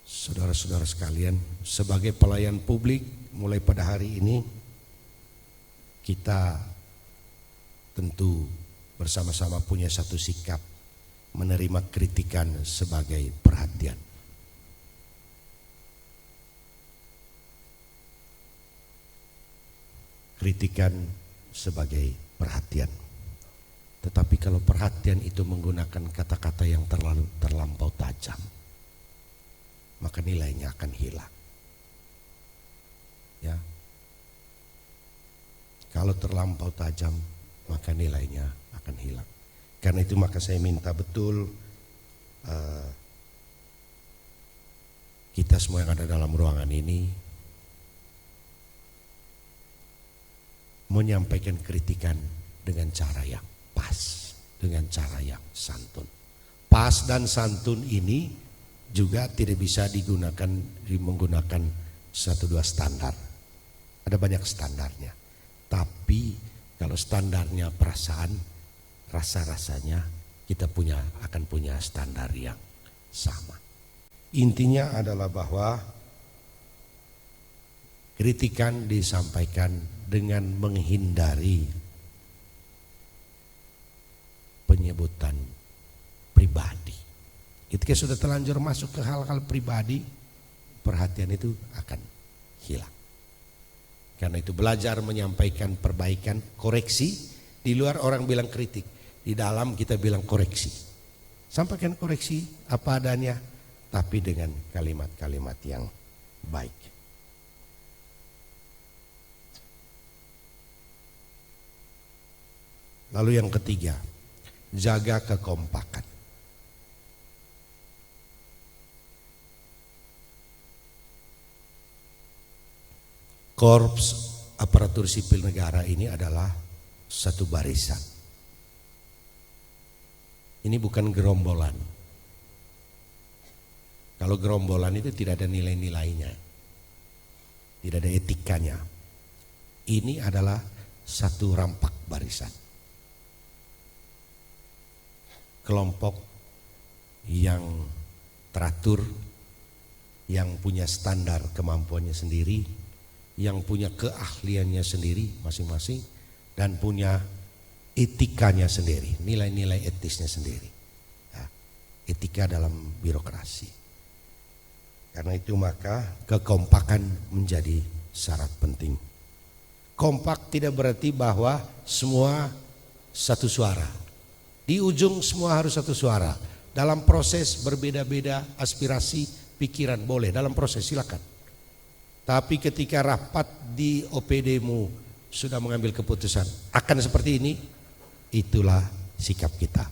Saudara-saudara sekalian, sebagai pelayan publik mulai pada hari ini kita tentu bersama-sama punya satu sikap menerima kritikan sebagai perhatian. Kritikan sebagai perhatian. Tetapi kalau perhatian itu menggunakan kata-kata yang terlampau tajam, maka nilainya akan hilang. Ya. Kalau terlampau tajam, maka nilainya akan hilang. Karena itu maka saya minta betul kita semua yang ada dalam ruangan ini menyampaikan kritikan dengan cara yang pas, dengan cara yang santun. Pas dan santun ini juga tidak bisa menggunakan 1-2 standar. Ada banyak standarnya. Tapi kalau standarnya perasaan, rasa-rasanya kita akan punya standar yang sama. Intinya adalah bahwa kritikan disampaikan dengan menghindari penyebutan pribadi. Ketika sudah terlanjur masuk ke hal-hal pribadi, perhatian itu akan hilang. Karena itu belajar menyampaikan perbaikan, koreksi. Di luar orang bilang kritik, di dalam kita bilang koreksi. Sampaikan koreksi apa adanya, tapi dengan kalimat-kalimat yang baik. Lalu yang ketiga, jaga kekompakan. Korps aparatur sipil negara ini adalah satu barisan. Ini bukan gerombolan. Kalau gerombolan itu tidak ada nilai-nilainya, tidak ada etikanya. Ini adalah satu rampak barisan. Kelompok yang teratur, yang punya standar kemampuannya sendiri, yang punya keahliannya sendiri masing-masing, dan punya etikanya sendiri, nilai-nilai etisnya sendiri. Ya, etika dalam birokrasi. Karena itu maka kekompakan menjadi syarat penting. Kompak tidak berarti bahwa semua satu suara. Di ujung semua harus satu suara. Dalam proses berbeda-beda aspirasi, pikiran boleh, dalam proses silakan. Tapi ketika rapat di OPD-mu sudah mengambil keputusan akan seperti ini, itulah sikap kita.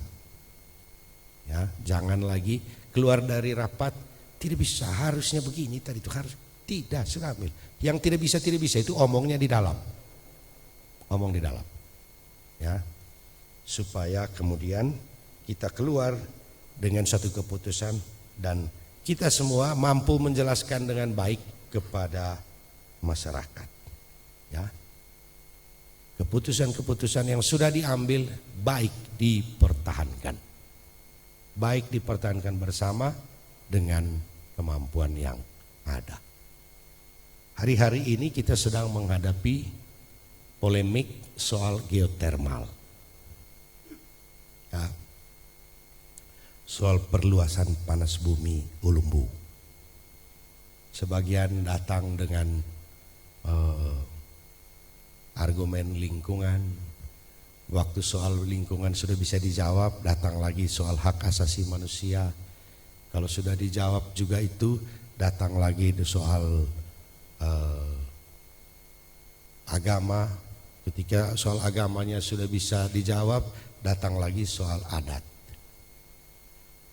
Ya, jangan lagi keluar dari rapat tidak bisa, harusnya begini tadi itu harus. Tidak, sudah ambil. Yang tidak bisa itu omongnya di dalam. Omong di dalam. Ya. Supaya kemudian kita keluar dengan satu keputusan dan kita semua mampu menjelaskan dengan baik kepada masyarakat. Ya. Keputusan-keputusan yang sudah diambil baik dipertahankan. Baik dipertahankan bersama dengan kemampuan yang ada. Hari-hari ini kita sedang menghadapi polemik soal geotermal. Ya. Soal perluasan panas bumi Ulumbu. Sebagian datang dengan argumen lingkungan. Waktu soal lingkungan sudah bisa dijawab, datang lagi soal hak asasi manusia. Kalau sudah dijawab juga itu, datang lagi soal agama. Ketika soal agamanya sudah bisa dijawab, datang lagi soal adat.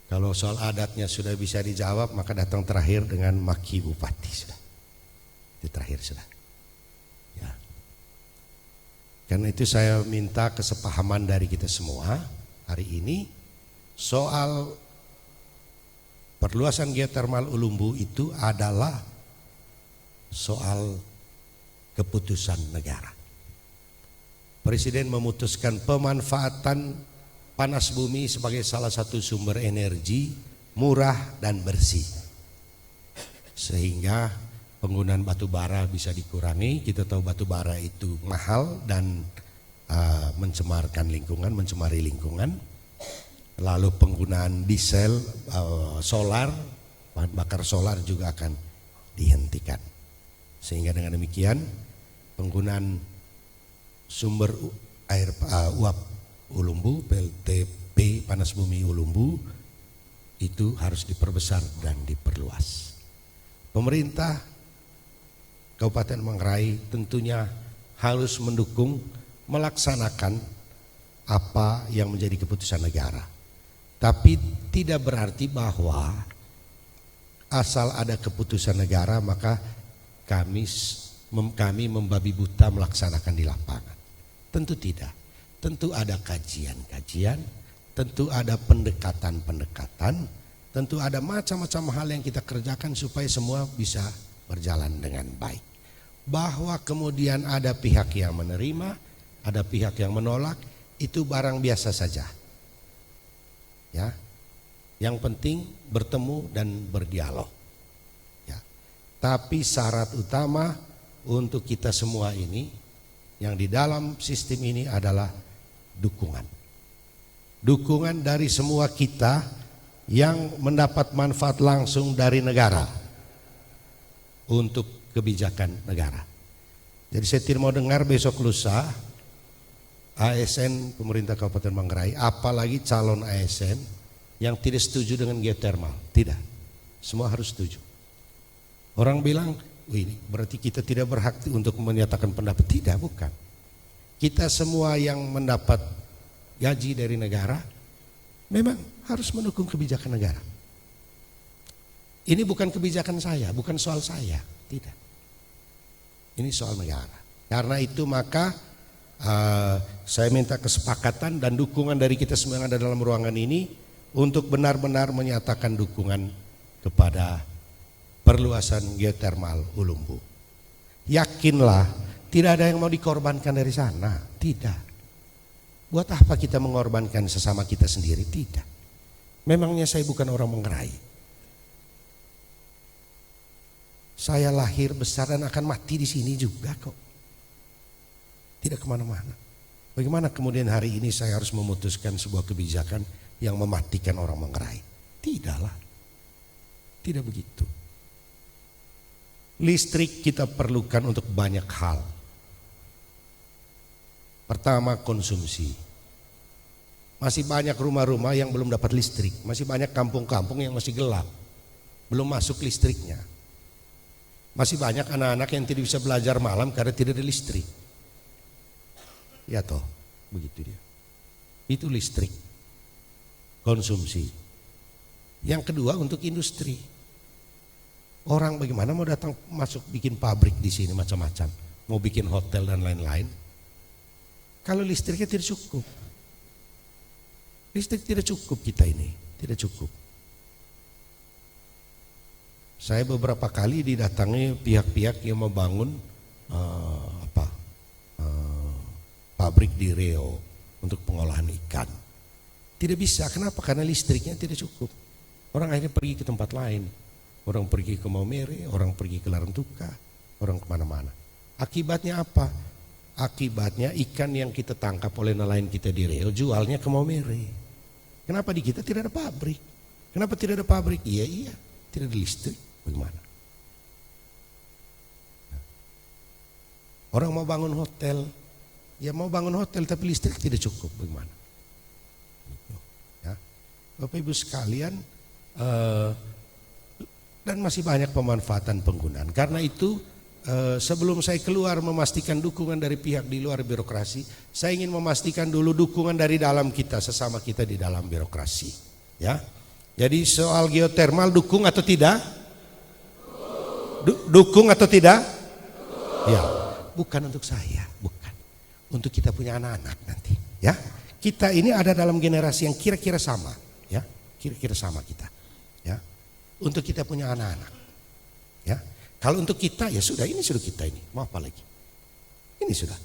Kalau soal adatnya sudah bisa dijawab, maka datang terakhir dengan maki bupati sudah. Itu terakhir sudah. Ya. Karena itu saya minta kesepahaman dari kita semua hari ini soal perluasan geotermal Ulumbu itu adalah soal keputusan negara. Presiden memutuskan pemanfaatan panas bumi sebagai salah satu sumber energi murah dan bersih. Sehingga penggunaan batu bara bisa dikurangi. Kita tahu batu bara itu mahal dan mencemarkan lingkungan, mencemari lingkungan. Lalu penggunaan diesel, solar, bahan bakar solar juga akan dihentikan. Sehingga dengan demikian penggunaan sumber air uap Ulumbu, PLTP panas bumi Ulumbu itu harus diperbesar dan diperluas. Pemerintah Kabupaten Manggarai tentunya harus mendukung melaksanakan apa yang menjadi keputusan negara. Tapi tidak berarti bahwa asal ada keputusan negara maka kami membabi buta melaksanakan di lapangan. Tentu tidak. Tentu ada kajian-kajian, tentu ada pendekatan-pendekatan, tentu ada macam-macam hal yang kita kerjakan supaya semua bisa berjalan dengan baik. Bahwa kemudian ada pihak yang menerima, ada pihak yang menolak, itu barang biasa saja. Ya. Yang penting bertemu dan berdialog. Ya. Tapi syarat utama untuk kita semua ini yang di dalam sistem ini adalah dukungan. Dukungan dari semua kita yang mendapat manfaat langsung dari negara untuk kebijakan negara. Jadi saya tidak mau dengar besok lusa ASN pemerintah Kabupaten Manggarai, apalagi calon ASN yang tidak setuju dengan geotermal. Tidak, semua harus setuju. Orang bilang, ini berarti kita tidak berhak untuk menyatakan pendapat. Tidak, bukan. Kita semua yang mendapat gaji dari negara memang harus mendukung kebijakan negara. Ini bukan kebijakan saya, bukan soal saya. Tidak, ini soal negara. Karena itu maka saya minta kesepakatan dan dukungan dari kita semua yang ada dalam ruangan ini untuk benar-benar menyatakan dukungan kepada perluasan geotermal Ulumbu. Yakinlah, tidak ada yang mau dikorbankan dari sana. Tidak. Buat apa kita mengorbankan sesama kita sendiri? Tidak. Memangnya saya bukan orang Manggarai. Saya lahir, besar dan akan mati di sini juga kok. Tidak kemana-mana. Bagaimana kemudian hari ini saya harus memutuskan sebuah kebijakan yang mematikan orang Manggarai? Tidaklah. Tidak begitu. Listrik kita perlukan untuk banyak hal. Pertama, konsumsi. Masih banyak rumah-rumah yang belum dapat listrik. Masih banyak kampung-kampung yang masih gelap, belum masuk listriknya. Masih banyak anak-anak yang tidak bisa belajar malam karena tidak ada listrik. Ya toh, begitu dia. Itu listrik. Konsumsi. Yang kedua untuk industri. Orang bagaimana mau datang masuk bikin pabrik di sini macam-macam, mau bikin hotel dan lain-lain. Kalau listriknya tidak cukup. Listrik tidak cukup kita ini, tidak cukup. Saya beberapa kali didatangi pihak-pihak yang membangun pabrik di Riau untuk pengolahan ikan. Tidak bisa, kenapa? Karena listriknya tidak cukup. Orang akhirnya pergi ke tempat lain. Orang pergi ke Maumere, orang pergi ke Larantuka, orang kemana-mana. Akibatnya apa? Akibatnya ikan yang kita tangkap oleh nelayan kita di Riau jualnya ke Maumere. Kenapa di kita tidak ada pabrik? Kenapa tidak ada pabrik? Iya, tidak ada listrik. Bagaimana? Orang mau bangun hotel, ya mau bangun hotel tapi listrik tidak cukup. Bagaimana? Bapak Ibu sekalian, dan masih banyak pemanfaatan penggunaan. Karena itu sebelum saya keluar memastikan dukungan dari pihak di luar birokrasi, saya ingin memastikan dulu dukungan dari dalam kita, sesama kita di dalam birokrasi. Ya, jadi soal geotermal dukung atau tidak? Dukung atau tidak? Ya, bukan untuk saya, bukan. Untuk kita punya anak-anak nanti. Ya, kita ini ada dalam generasi yang kira-kira sama. Ya, kira-kira sama kita, ya. Untuk kita punya anak-anak, ya. Kalau untuk kita ya sudah, ini sudah kita ini, mau apa lagi? Ini sudah.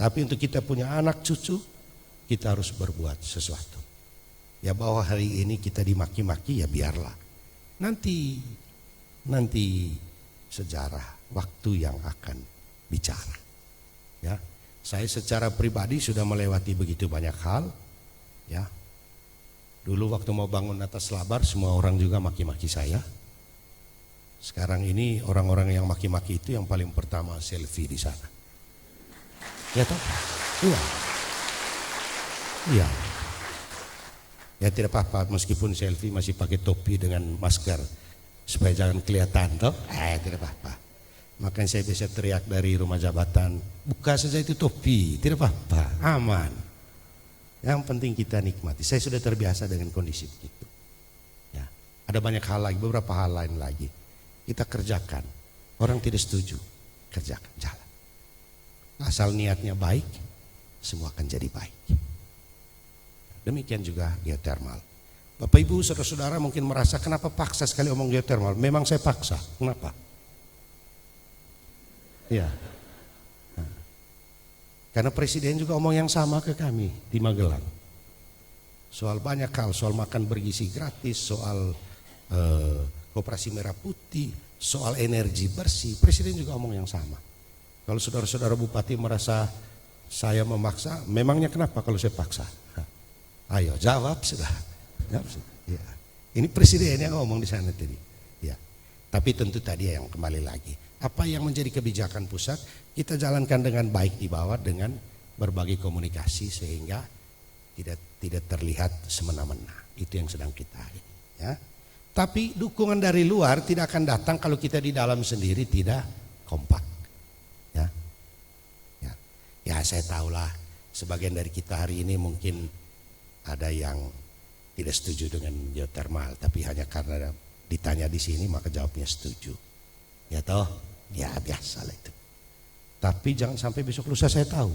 Tapi untuk kita punya anak cucu, kita harus berbuat sesuatu. Ya bahwa hari ini kita dimaki-maki ya biarlah. Nanti sejarah, waktu yang akan bicara. Ya, saya secara pribadi sudah melewati begitu banyak hal, ya. Dulu waktu mau bangun atas Labar semua orang juga maki-maki saya. Sekarang ini orang-orang yang maki-maki itu yang paling pertama selfie di sana. Ya toh? Iya. Iya. Ya tidak apa-apa meskipun selfie masih pakai topi dengan masker supaya jangan kelihatan toh. Tidak apa-apa. Makanya saya bisa teriak dari rumah jabatan, buka saja itu topi, tidak apa-apa, aman. Yang penting kita nikmati. Saya sudah terbiasa dengan kondisi begitu. Ya. Ada banyak hal lagi, beberapa hal lain lagi. Kita kerjakan. Orang tidak setuju, kerjakan, jalan. Asal niatnya baik, semua akan jadi baik. Demikian juga geotermal. Bapak Ibu, saudara-saudara mungkin merasa kenapa paksa sekali omong geotermal. Memang saya paksa, kenapa? Ya. Karena Presiden juga omong yang sama ke kami di Magelang. Soal banyak hal, soal makan bergizi gratis, soal koperasi merah putih, soal energi bersih. Presiden juga omong yang sama. Kalau saudara-saudara bupati merasa saya memaksa, memangnya kenapa kalau saya paksa? Ayo jawab sudah. Ya. Ini Presiden yang ngomong di sana tadi. Ya. Tapi tentu tadi yang kembali lagi. Apa yang menjadi kebijakan pusat kita jalankan dengan baik di bawah dengan berbagai komunikasi sehingga tidak terlihat semena-mena. Itu yang sedang kita ini. Ya. Tapi dukungan dari luar tidak akan datang kalau kita di dalam sendiri tidak kompak. Ya. Ya. Ya, saya tahulah sebagian dari kita hari ini mungkin ada yang tidak setuju dengan geotermal, tapi hanya karena ditanya di sini maka jawabnya setuju. Ya toh, ya biasa lah itu. Tapi jangan sampai besok lusa saya tahu.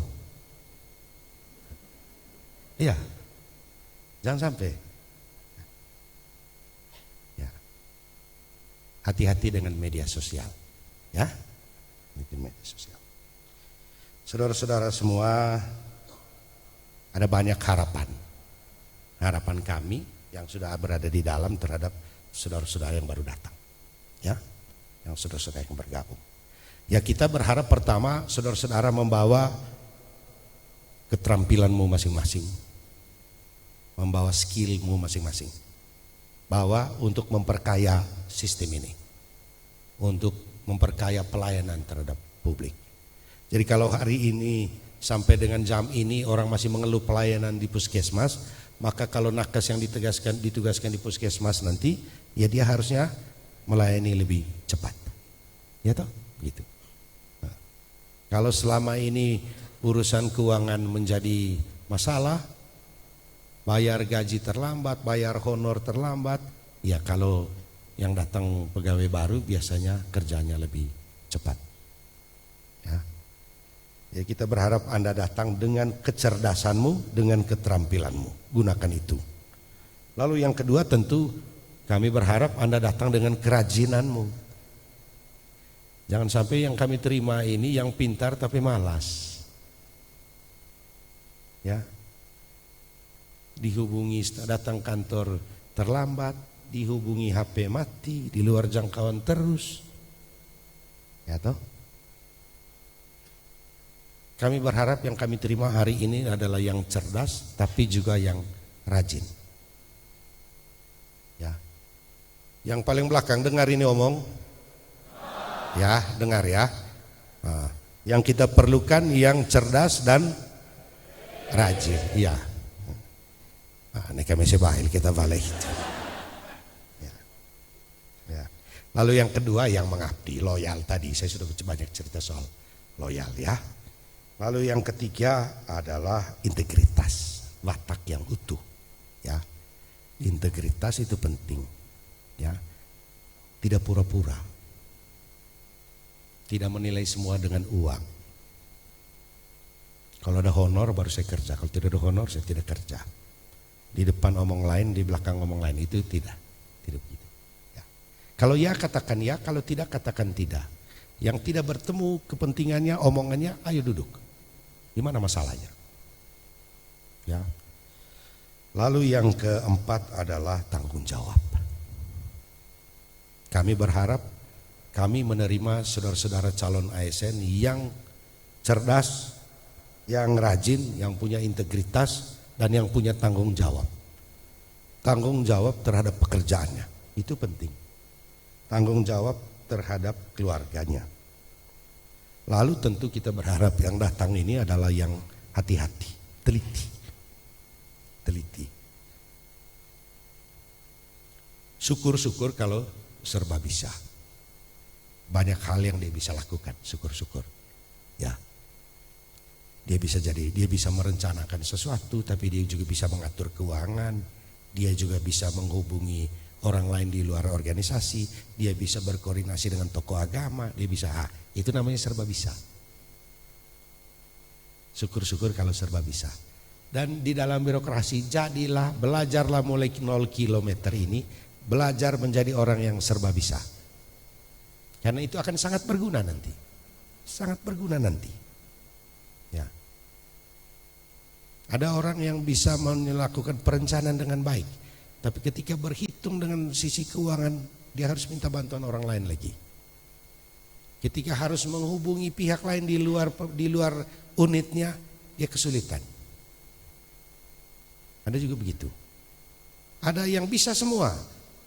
Iya, jangan sampai. Ya, hati-hati dengan media sosial. Ya, media sosial. Saudara-saudara semua, ada banyak harapan. Harapan kami yang sudah berada di dalam terhadap saudara-saudara yang baru datang. Ya, yang saudara-saudara yang bergabung. Ya, kita berharap pertama saudara-saudara membawa keterampilanmu masing-masing. Membawa skillmu masing-masing. Bawa untuk memperkaya sistem ini. Untuk memperkaya pelayanan terhadap publik. Jadi kalau hari ini sampai dengan jam ini orang masih mengeluh pelayanan di puskesmas, maka kalau nakes yang ditugaskan di puskesmas nanti, ya dia harusnya melayani lebih cepat. Ya toh, gitu. Nah, kalau selama ini urusan keuangan menjadi masalah, bayar gaji terlambat, bayar honor terlambat, ya kalau yang datang pegawai baru biasanya kerjanya lebih cepat. Ya. Ya, kita berharap Anda datang dengan kecerdasanmu, dengan keterampilanmu. Gunakan itu. Lalu yang kedua tentu kami berharap Anda datang dengan kerajinanmu. Jangan sampai yang kami terima ini yang pintar tapi malas. Ya. Dihubungi datang kantor terlambat, dihubungi HP mati, di luar jangkauan terus. Ya toh? Kami berharap yang kami terima hari ini adalah yang cerdas tapi juga yang rajin. Ya. Yang paling belakang dengar ini omong. Ya, dengar ya. Nah, yang kita perlukan yang cerdas dan rajin. Iya. Nah, ini kami sebahil kita balik itu. Ya. Ya. Lalu yang kedua yang mengabdi, loyal tadi. Saya sudah banyak cerita soal loyal ya. Lalu yang ketiga adalah integritas, watak yang utuh, ya. Integritas itu penting, ya. Tidak pura-pura, tidak menilai semua dengan uang. Kalau ada honor baru saya kerja, kalau tidak ada honor saya tidak kerja. Di depan omong lain, di belakang omong lain, itu tidak begitu. Ya. Kalau ya katakan ya, kalau tidak katakan tidak. Yang tidak bertemu kepentingannya, omongannya, ayo duduk. Gimana masalahnya? Ya. Lalu yang keempat adalah tanggung jawab. Kami berharap kami menerima saudara-saudara calon ASN yang cerdas, yang rajin, yang punya integritas, dan yang punya tanggung jawab. Tanggung jawab terhadap pekerjaannya, itu penting. Tanggung jawab terhadap keluarganya. Lalu tentu kita berharap yang datang ini adalah yang hati-hati, teliti. Syukur-syukur kalau serba bisa. Banyak hal yang dia bisa lakukan, syukur-syukur. Ya. Dia bisa merencanakan sesuatu, tapi dia juga bisa mengatur keuangan, dia juga bisa menghubungi orang lain di luar organisasi, dia bisa berkoordinasi dengan tokoh agama, dia bisa, itu namanya serba bisa. Syukur-syukur kalau serba bisa. Dan di dalam birokrasi jadilah, belajarlah mulai 0 kilometer ini, belajar menjadi orang yang serba bisa. Karena itu akan sangat berguna nanti. Sangat berguna nanti. Ya. Ada orang yang bisa melakukan perencanaan dengan baik, tapi ketika berhitung dengan sisi keuangan, dia harus minta bantuan orang lain lagi. Ketika harus menghubungi pihak lain di luar unitnya, dia kesulitan. Ada juga begitu. Ada yang bisa semua,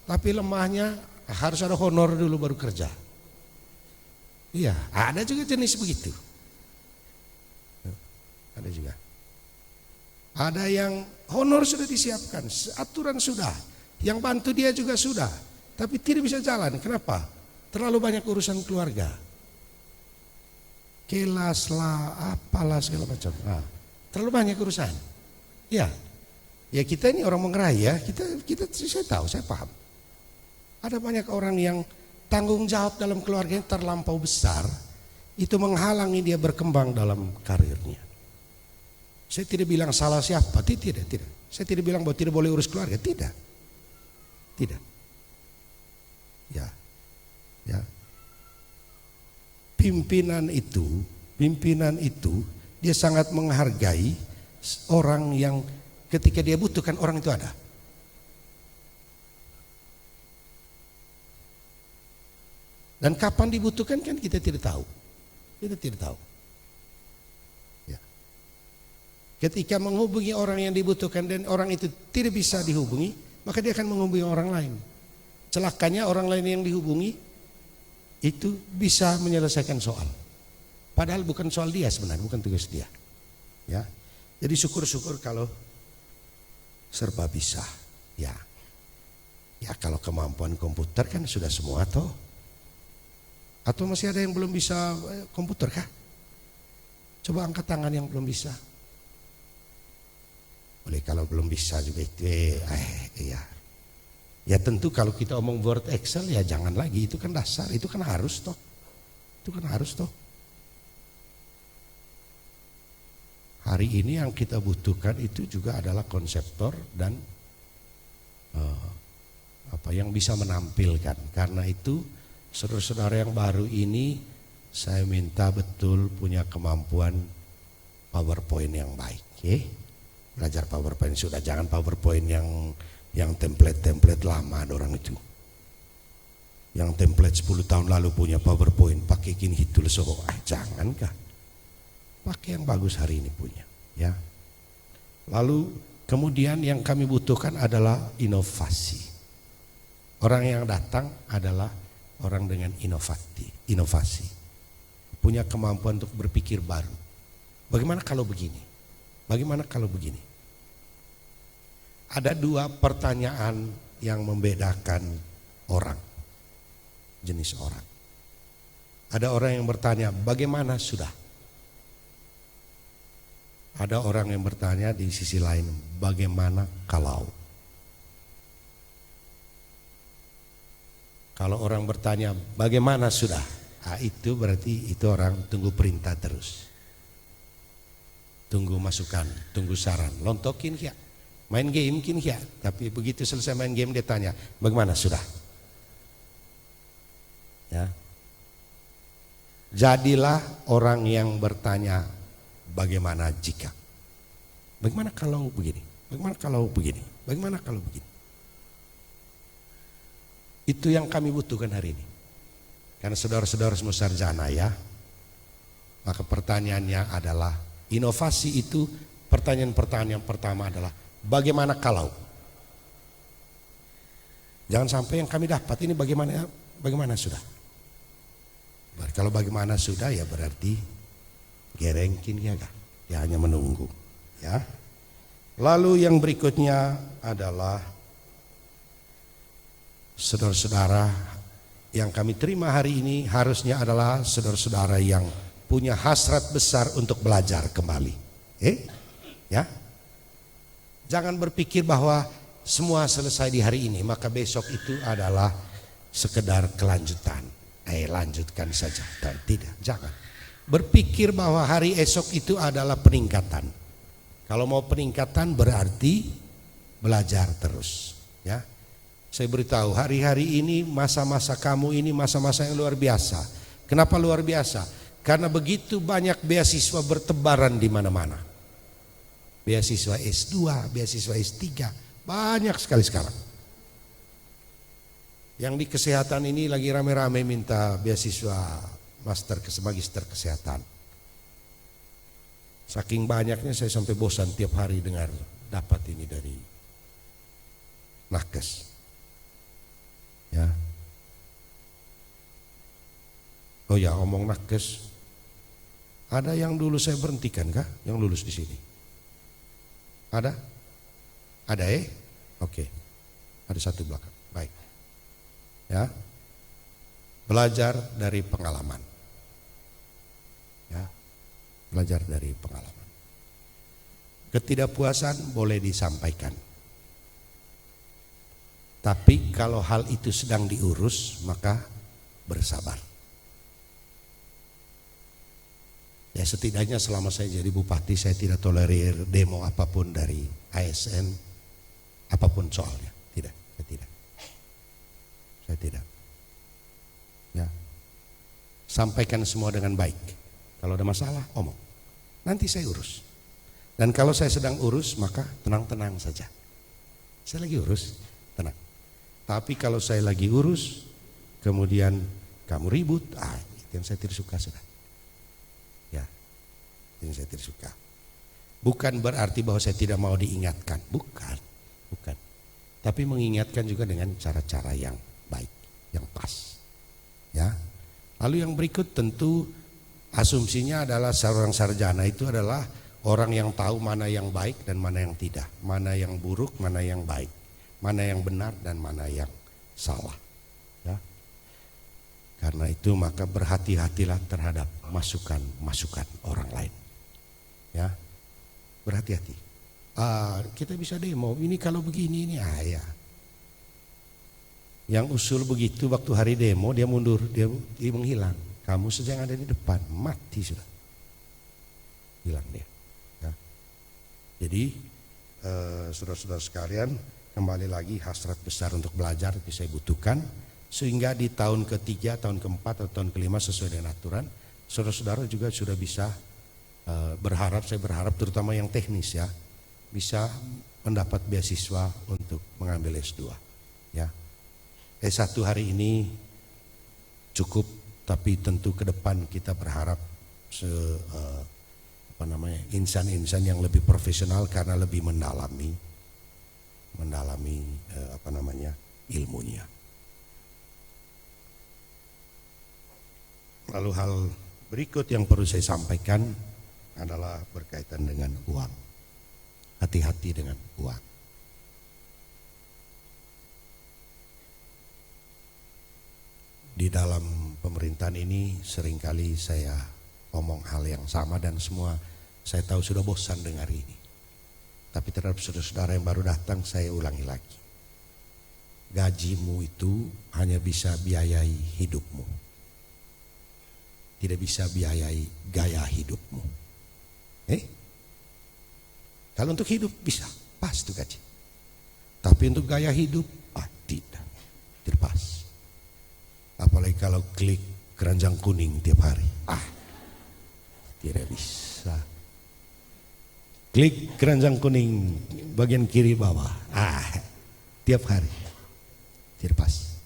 tapi lemahnya harus ada honor dulu baru kerja. Iya, ada juga jenis begitu. Ada juga. Ada yang honor sudah disiapkan, aturan sudah, yang bantu dia juga sudah, tapi tidak bisa jalan. Kenapa? Terlalu banyak urusan keluarga. Kelas lah, apalah segala macam. Terlalu banyak urusan. Ya, ya kita ini orang Manggarai ya, kita saya tahu, saya paham. Ada banyak orang yang tanggung jawab dalam keluarganya terlampau besar, itu menghalangi dia berkembang dalam karirnya. Saya tidak bilang salah siapa, tidak. Saya tidak bilang bahwa tidak boleh urus keluarga, tidak. Ya. Pimpinan itu dia sangat menghargai orang yang ketika dia butuhkan orang itu ada. Dan kapan dibutuhkan kan kita tidak tahu. Kita tidak tahu. Ya. Ketika menghubungi orang yang dibutuhkan dan orang itu tidak bisa dihubungi, maka dia akan menghubungi orang lain. Celakanya orang lain yang dihubungi itu bisa menyelesaikan soal. Padahal bukan soal dia sebenarnya, bukan tugas dia. Ya. Jadi syukur-syukur kalau serba bisa. Ya. Ya kalau kemampuan komputer kan sudah semua toh. Atau masih ada yang belum bisa komputer kah? Coba angkat tangan yang belum bisa. Boleh kalau belum bisa juga itu ya. Ya tentu kalau kita omong Word Excel ya jangan lagi, itu kan dasar, itu kan harus toh. Hari ini yang kita butuhkan itu juga adalah konseptor dan yang bisa menampilkan. Karena itu saudara-saudara yang baru ini saya minta betul punya kemampuan PowerPoint yang baik. Belajar PowerPoint sudah, jangan PowerPoint yang template lama ada orang itu. Yang template 10 tahun lalu punya PowerPoint pakai gini hitul jangankah. Pakai yang bagus hari ini punya, ya. Lalu kemudian yang kami butuhkan adalah inovasi. Orang yang datang adalah orang dengan inovasi. Punya kemampuan untuk berpikir baru. Bagaimana kalau begini? Ada 2 pertanyaan yang membedakan orang, jenis orang. Ada orang yang bertanya, bagaimana sudah? Ada orang yang bertanya di sisi lain, bagaimana kalau? Kalau orang bertanya, bagaimana sudah? Itu berarti itu orang tunggu perintah terus. Tunggu masukan, tunggu saran. Lontokin ya, main game kin ya. Tapi begitu selesai main game dia tanya, bagaimana sudah? Ya. Jadilah orang yang bertanya, bagaimana jika? Bagaimana kalau begini? Bagaimana kalau begini? Bagaimana kalau begini? Itu yang kami butuhkan hari ini. Karena saudara-saudara semua sarjana ya. Maka pertanyaannya adalah, inovasi itu pertanyaan yang pertama adalah, bagaimana kalau? Jangan sampai yang kami dapat ini bagaimana sudah? Kalau bagaimana sudah ya berarti gerengkin ya kah? Dia hanya menunggu ya. Lalu yang berikutnya adalah saudara-saudara yang kami terima hari ini harusnya adalah saudara-saudara yang punya hasrat besar untuk belajar kembali. Ya. Jangan berpikir bahwa semua selesai di hari ini, maka besok itu adalah sekedar kelanjutan. Lanjutkan saja. Tidak, jangan. Berpikir bahwa hari esok itu adalah peningkatan. Kalau mau peningkatan berarti belajar terus, ya. Saya beritahu, hari-hari ini masa-masa kamu ini masa-masa yang luar biasa. Kenapa luar biasa? Karena begitu banyak beasiswa bertebaran di mana-mana. Beasiswa S2, beasiswa S3, banyak sekali sekarang. Yang di kesehatan ini lagi rame-rame minta beasiswa magister kesehatan. Saking banyaknya saya sampai bosan tiap hari dengar dapat ini dari nakes. Ya. Oh ya, omong nakes. Ada yang dulu saya berhentikan kah? Yang lulus di sini? Ada? Ada Oke. Ada satu belakang. Baik. Ya. Belajar dari pengalaman. Ya. Belajar dari pengalaman. Ketidakpuasan boleh disampaikan. Tapi kalau hal itu sedang diurus, maka bersabar. Ya, setidaknya selama saya jadi bupati, saya tidak tolerir demo apapun dari ASN, apapun soalnya. Tidak, saya tidak. Saya tidak. Ya. Sampaikan semua dengan baik. Kalau ada masalah, omong. Nanti saya urus. Dan kalau saya sedang urus, maka tenang-tenang saja. Saya lagi urus, tenang. Tapi kalau saya lagi urus, kemudian kamu ribut, itu yang saya tidak suka sudah. Ya, itu yang saya tidak suka. Bukan berarti bahwa saya tidak mau diingatkan, bukan. Tapi mengingatkan juga dengan cara-cara yang baik, yang pas. Ya. Lalu yang berikut tentu asumsinya adalah seorang sarjana itu adalah orang yang tahu mana yang baik dan mana yang tidak, mana yang buruk, mana yang baik, mana yang benar dan mana yang salah. Ya. Karena itu maka berhati-hatilah terhadap masukan-masukan orang lain. Ya, berhati-hati. Kita bisa demo, ini kalau begini ini ya. Yang usul begitu waktu hari demo dia mundur, dia menghilang. Kamu saja yang ada di depan, mati sudah. Hilang dia. Ya. Jadi saudara-saudara sekalian, kembali lagi hasrat besar untuk belajar itu saya butuhkan. Sehingga di tahun ketiga, tahun keempat atau tahun kelima sesuai dengan aturan, saudara-saudara juga sudah bisa saya berharap terutama yang teknis ya, bisa mendapat beasiswa untuk mengambil S2. Ya. S1 hari ini cukup, tapi tentu ke depan kita berharap insan-insan yang lebih profesional karena lebih mendalami ilmunya. Lalu hal berikut yang perlu saya sampaikan adalah berkaitan dengan uang. Hati-hati dengan uang. Di dalam pemerintahan ini seringkali saya ngomong hal yang sama dan semua saya tahu sudah bosan dengar ini. Tapi terhadap saudara-saudara yang baru datang saya ulangi lagi. Gajimu itu hanya bisa biayai hidupmu. Tidak bisa biayai gaya hidupmu. Kalau untuk hidup bisa, pas itu gaji. Tapi untuk gaya hidup, tidak pas. Apalagi kalau klik keranjang kuning tiap hari, tidak bisa. Klik keranjang kuning bagian kiri bawah, tiap hari, tidak pas.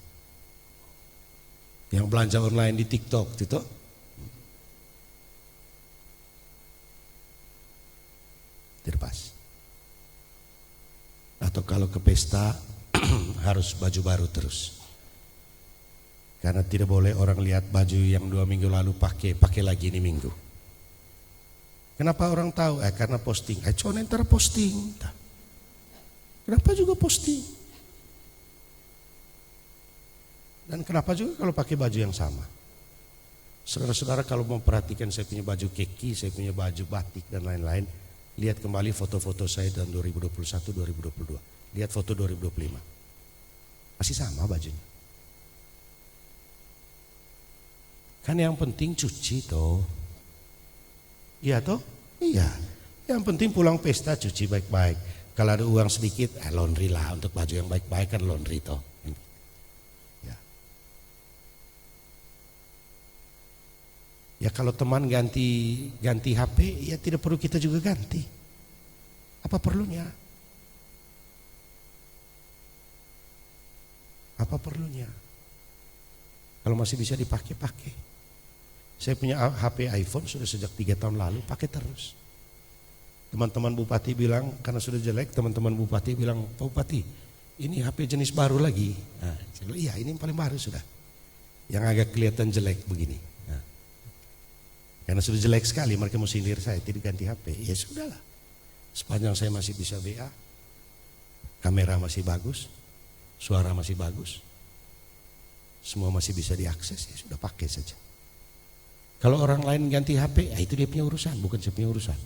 Yang belanja online di TikTok, itu tidak pas. Atau kalau ke pesta harus baju baru terus. Karena tidak boleh orang lihat baju yang 2 minggu lalu pakai lagi ini minggu. Kenapa orang tahu? Karena posting. Cuma ntar posting. Kenapa juga posting? Dan kenapa juga kalau pakai baju yang sama? Saudara-saudara kalau mau perhatikan saya punya baju keki, saya punya baju batik dan lain-lain, lihat kembali foto-foto saya tahun 2021-2022. Lihat foto 2025. Masih sama bajunya. Kan yang penting cuci toh. Iya toh? Iya. Yang penting pulang pesta cuci baik-baik. Kalau ada uang sedikit, laundry lah. Untuk baju yang baik-baik kan laundry toh. Ya. Ya kalau teman ganti HP, ya tidak perlu kita juga ganti. Apa perlunya? Apa perlunya? Kalau masih bisa dipakai, pakai. Saya punya HP iPhone sudah sejak 3 tahun lalu, pakai terus. Teman-teman bupati bilang, karena sudah jelek, teman-teman bupati bilang, Pak Bupati, ini HP jenis baru lagi. Nah, saya bilang, iya ini yang paling baru sudah. Yang agak kelihatan jelek begini. Nah, karena sudah jelek sekali, mereka mau sindir saya, tidak ganti HP. Ya sudahlah. Sepanjang saya masih bisa WA, kamera masih bagus, suara masih bagus, semua masih bisa diakses, ya sudah pakai saja. Kalau orang lain ganti HP, ya itu dia punya urusan, bukan saya punya urusan.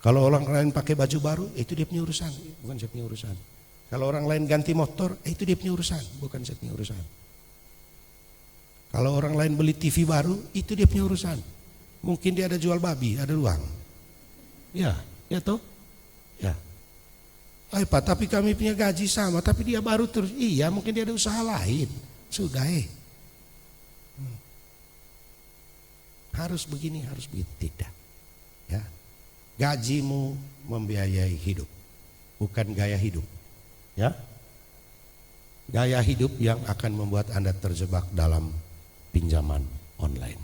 Kalau orang lain pakai baju baru, itu dia punya urusan, bukan saya punya urusan. Kalau orang lain ganti motor, itu dia punya urusan, bukan saya punya urusan. Kalau orang lain beli TV baru, itu dia punya urusan. Mungkin dia ada jual babi, ada uang. Ya toh? Ya. Pak, tapi kami punya gaji sama, tapi dia baru terus. Iya, mungkin dia ada usaha lain. Sudah harus begini, harus begitu. Tidak. Ya. Gajimu membiayai hidup, bukan gaya hidup. Ya. Gaya hidup yang akan membuat Anda terjebak dalam pinjaman online.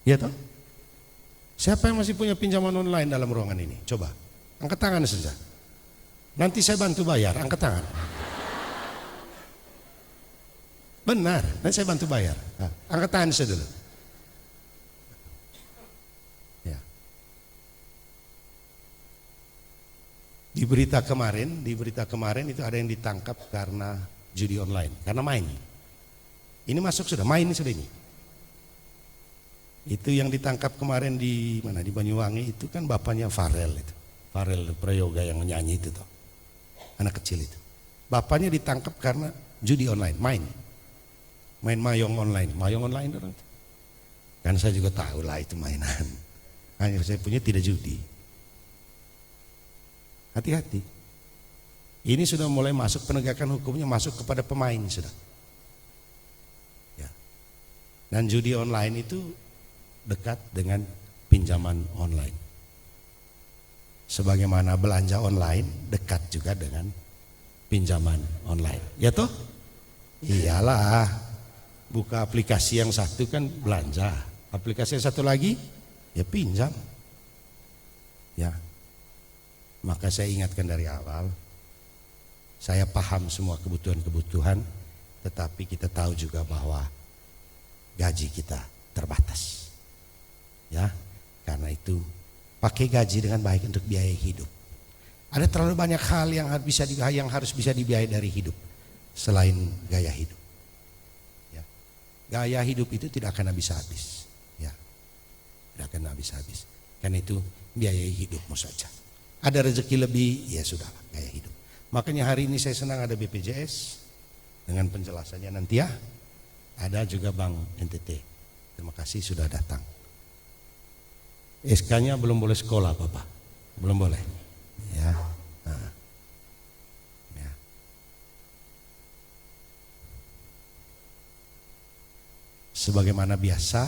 Ya toh? Siapa yang masih punya pinjaman online dalam ruangan ini? Coba, angkat tangan saja. Nanti saya bantu bayar, angkat tangan. Benar, nanti saya bantu bayar. Nah, angkat tangan saya dulu. Ya. Di berita kemarin itu ada yang ditangkap karena judi online, karena main. Ini masuk sudah, main sudah ini. Itu yang ditangkap kemarin di mana, di Banyuwangi itu kan bapaknya Farel itu. Farel Prayoga yang nyanyi itu toh. Anak kecil itu. Bapaknya ditangkap karena judi online, main mayong online orang itu. Kan saya juga tahu lah itu mainan. Hanya saya punya tidak judi. Hati-hati. Ini sudah mulai masuk penegakan hukumnya, masuk kepada pemain sudah. Ya. Dan judi online itu dekat dengan pinjaman online. Sebagaimana belanja online dekat juga dengan pinjaman online. Ya toh? Iyalah. Buka aplikasi yang satu kan belanja. Aplikasi yang satu lagi ya pinjam. Ya. Maka saya ingatkan dari awal. Saya paham semua kebutuhan-kebutuhan, tetapi kita tahu juga bahwa gaji kita terbatas. Ya, karena itu pakai gaji dengan baik untuk biaya hidup. Ada terlalu banyak hal yang harus bisa dibiayai dari hidup selain gaya hidup. Ya. Gaya hidup itu tidak akan habis-habis. Ya. Tidak akan habis-habis. Karena itu biayai hidupmu saja. Ada rezeki lebih, ya sudahlah, gaya hidup. Makanya hari ini saya senang ada BPJS dengan penjelasannya nanti ya. Ada juga Bank NTT. Terima kasih sudah datang. SK-nya belum boleh sekolah Bapak, belum boleh. Ya. Nah. Ya. Sebagaimana biasa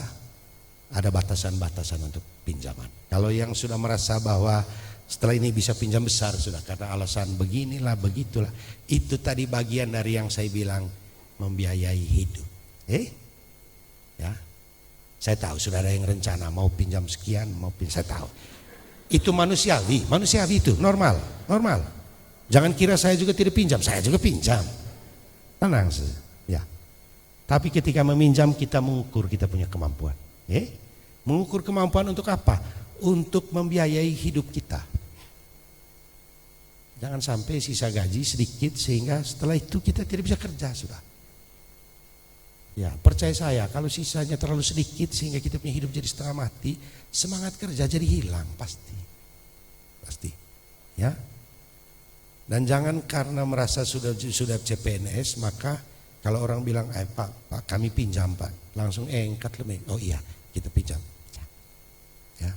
ada batasan-batasan untuk pinjaman. Kalau yang sudah merasa bahwa setelah ini bisa pinjam besar sudah karena alasan beginilah begitulah, itu tadi bagian dari yang saya bilang membiayai hidup. Ya. Saya tahu sudah ada yang rencana mau pinjam sekian, saya tahu. Itu manusiawi itu normal. Jangan kira saya juga tidak pinjam, saya juga pinjam. Tenang saja. Ya. Tapi ketika meminjam kita mengukur kita punya kemampuan. Mengukur kemampuan untuk apa? Untuk membiayai hidup kita. Jangan sampai sisa gaji sedikit sehingga setelah itu kita tidak bisa kerja sudah. Ya, percaya saya kalau sisanya terlalu sedikit sehingga kita punya hidup jadi setengah mati, semangat kerja jadi hilang pasti. Ya. Dan jangan karena merasa sudah CPNS maka kalau orang bilang Pak kami pinjam Pak, langsung angkat lebih. Oh iya kita pinjam. Ya,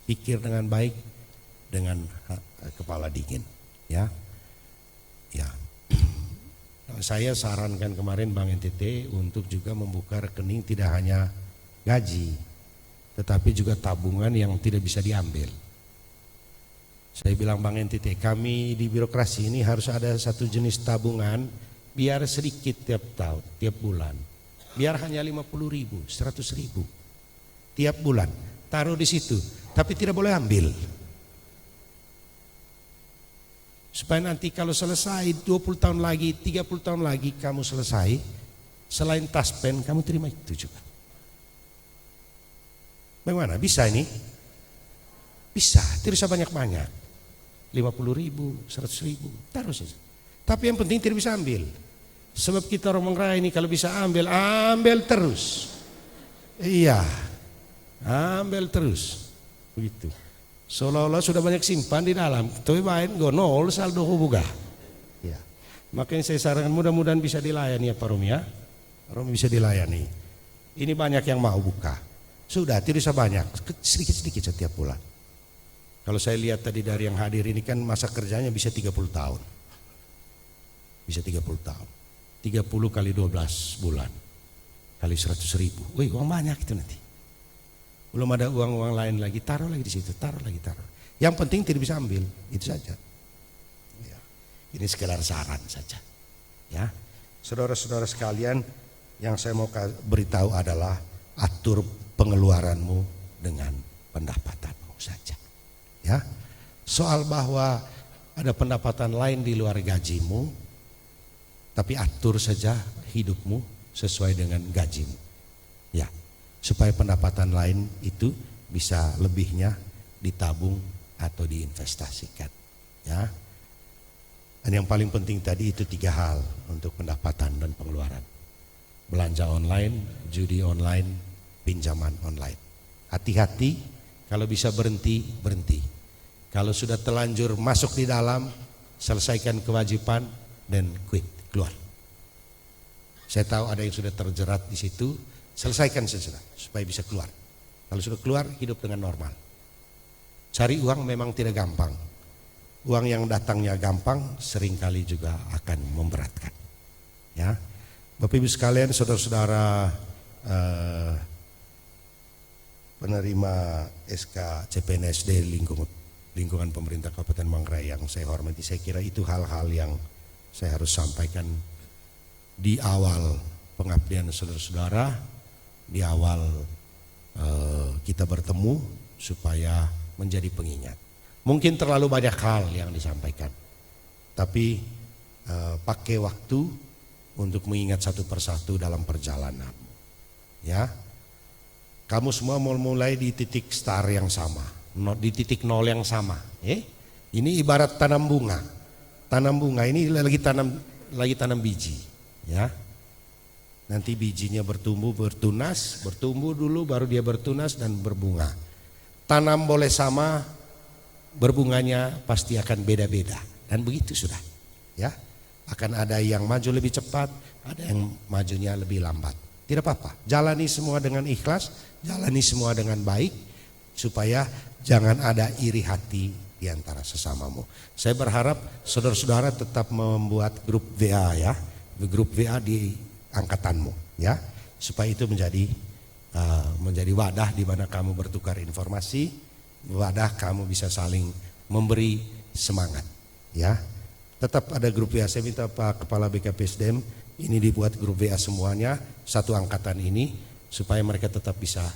pikir dengan baik, dengan kepala dingin. Ya. Saya sarankan kemarin Bank NTT untuk juga membuka rekening tidak hanya gaji, tetapi juga tabungan yang tidak bisa diambil. Saya bilang Bank NTT, kami di birokrasi ini harus ada satu jenis tabungan biar sedikit tiap tahun, tiap bulan. Biar hanya 50.000, 100.000 tiap bulan. Taruh di situ, tapi tidak boleh ambil. Supaya nanti kalau selesai 20 tahun lagi, 30 tahun lagi kamu selesai, selain taspen kamu terima itu juga. Bagaimana? Bisa ini? Bisa, tidak usah banyak-banyak. 50.000, 100.000, taruh saja. Tapi yang penting tidak bisa ambil. Sebab kita orang Manggarai ini kalau bisa ambil terus. Iya, ambil terus. Begitu. Seolah-olah sudah banyak simpan di dalam, tapi main nol saldo buka. Ya. Makanya saya sarankan mudah-mudahan bisa dilayani ya Pak Romi ya. Romi bisa dilayani. Ini banyak yang mau buka. Sudah tidak usah banyak, sedikit-sedikit setiap bulan. Kalau saya lihat tadi dari yang hadir ini kan masa kerjanya bisa 30 tahun. Bisa 30 tahun. 30 kali 12 bulan. Kali 100.000. Wih, uang banyak itu nanti. Belum ada uang-uang lain lagi, taruh lagi di situ, taruh lagi. Yang penting tidak bisa ambil, itu saja. Ya. Ini sekedar saran saja. Ya, saudara-saudara sekalian, yang saya mau beritahu adalah atur pengeluaranmu dengan pendapatanmu saja. Ya, soal bahwa ada pendapatan lain di luar gajimu, tapi atur saja hidupmu sesuai dengan gajimu. Ya. Supaya pendapatan lain itu bisa lebihnya ditabung atau diinvestasikan. Ya. Dan yang paling penting tadi itu 3 hal untuk pendapatan dan pengeluaran. Belanja online, judi online, pinjaman online. Hati-hati, kalau bisa berhenti. Kalau sudah terlanjur masuk di dalam, selesaikan kewajiban dan quit, keluar. Saya tahu ada yang sudah terjerat di situ. Selesaikan saja supaya bisa keluar. Kalau sudah keluar hidup dengan normal. Cari uang memang tidak gampang. Uang yang datangnya gampang seringkali juga akan memberatkan. Ya, Bapak Ibu sekalian, saudara-saudara penerima SK CPNS di lingkungan pemerintah Kabupaten Manggarai yang saya hormati, saya kira itu hal-hal yang saya harus sampaikan di awal pengabdian saudara-saudara. Di awal kita bertemu supaya menjadi pengingat. Mungkin terlalu banyak hal yang disampaikan, tapi pakai waktu untuk mengingat satu persatu dalam perjalanan. Ya, kamu semua mau mulai di titik start yang sama, di titik nol yang sama. Ini ibarat tanam bunga. Tanam bunga ini lagi tanam biji. Ya. Nanti bijinya bertumbuh, bertumbuh dulu baru dia bertunas dan berbunga. Tanam boleh sama, berbunganya pasti akan beda-beda. Dan begitu sudah. Ya, akan ada yang maju lebih cepat, ada yang majunya lebih lambat. Tidak apa-apa, jalani semua dengan ikhlas, jalani semua dengan baik, supaya jangan ada iri hati di antara sesamamu. Saya berharap saudara-saudara tetap membuat grup WA ya, grup WA di angkatanmu ya, supaya itu menjadi wadah di mana kamu bertukar informasi, wadah kamu bisa saling memberi semangat ya. Tetap ada grup WA. Saya minta Pak Kepala BKPSDM ini dibuat grup WA semuanya satu angkatan ini supaya mereka tetap bisa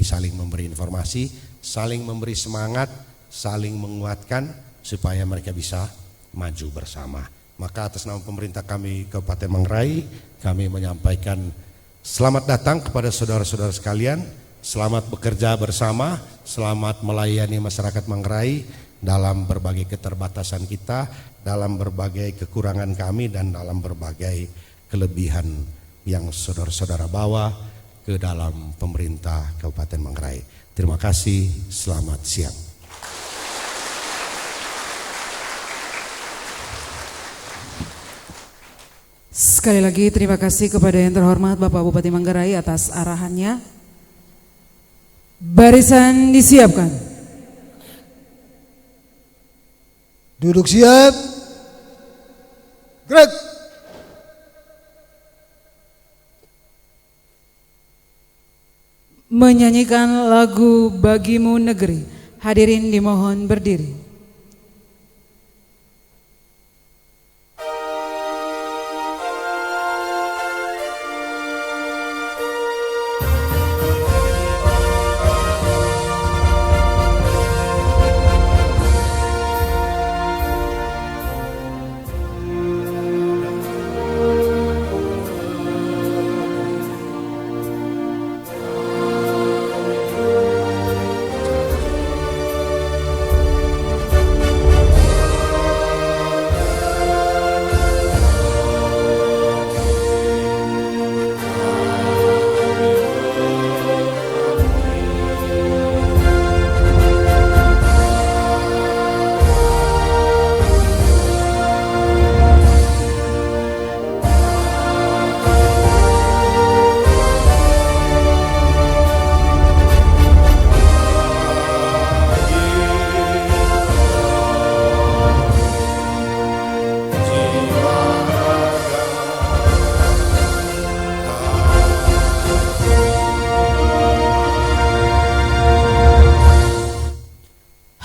saling memberi informasi, saling memberi semangat, saling menguatkan supaya mereka bisa maju bersama. Maka atas nama pemerintah kami Kabupaten Manggarai, kami menyampaikan selamat datang kepada saudara-saudara sekalian, selamat bekerja bersama, selamat melayani masyarakat Manggarai dalam berbagai keterbatasan kita, dalam berbagai kekurangan kami, dan dalam berbagai kelebihan yang saudara-saudara bawa ke dalam pemerintah Kabupaten Manggarai. Terima kasih, selamat siang. Sekali lagi terima kasih kepada yang terhormat Bapak Bupati Manggarai atas arahannya. Barisan disiapkan. Duduk siap. Gerak. Menyanyikan lagu Bagimu Negeri. Hadirin dimohon berdiri.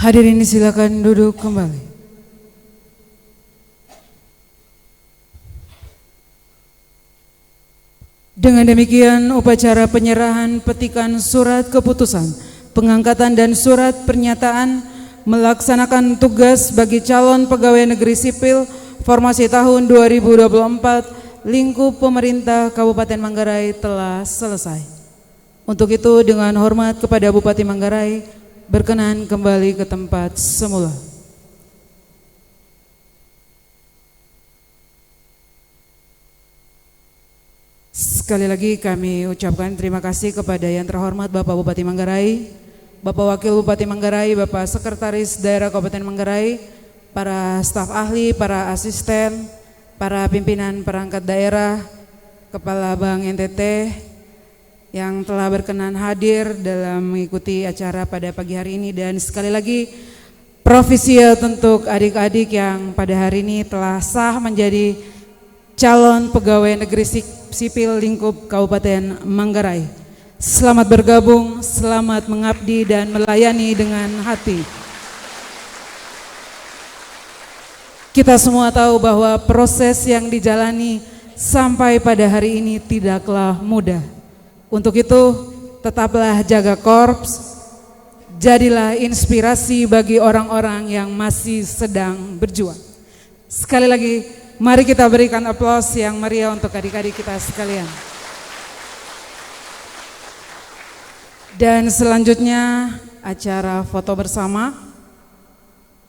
Hadirin silakan duduk kembali. Dengan demikian upacara penyerahan petikan surat keputusan, pengangkatan dan surat pernyataan melaksanakan tugas bagi calon pegawai negeri sipil formasi tahun 2024 lingkup pemerintah Kabupaten Manggarai telah selesai. Untuk itu dengan hormat kepada Bupati Manggarai berkenan kembali ke tempat semula. Sekali lagi kami ucapkan terima kasih kepada yang terhormat Bapak Bupati Manggarai, Bapak Wakil Bupati Manggarai, Bapak Sekretaris Daerah Kabupaten Manggarai, para staf ahli, para asisten, para pimpinan perangkat daerah, Kepala Bank NTT yang telah berkenan hadir dalam mengikuti acara pada pagi hari ini, dan sekali lagi profisiat untuk adik-adik yang pada hari ini telah sah menjadi calon pegawai negeri sipil lingkup Kabupaten Manggarai. Selamat bergabung, selamat mengabdi dan melayani dengan hati. Kita semua tahu bahwa proses yang dijalani sampai pada hari ini tidaklah mudah. Untuk itu tetaplah jaga korps, jadilah inspirasi bagi orang-orang yang masih sedang berjuang. Sekali lagi mari kita berikan aplaus yang meriah untuk adik-adik kita sekalian. Dan selanjutnya acara foto bersama.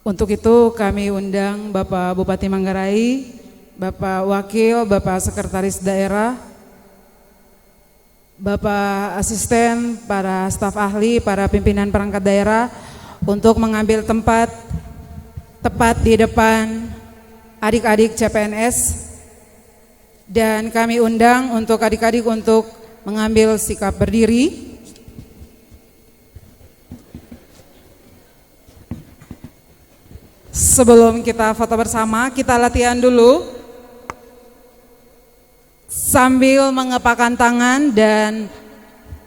Untuk itu kami undang Bapak Bupati Manggarai, Bapak Wakil, Bapak Sekretaris Daerah, Bapak Asisten, para staf ahli, para pimpinan perangkat daerah untuk mengambil tempat tepat di depan adik-adik CPNS, dan kami undang untuk adik-adik untuk mengambil sikap berdiri. Sebelum kita foto bersama, kita latihan dulu sambil mengepakkan tangan dan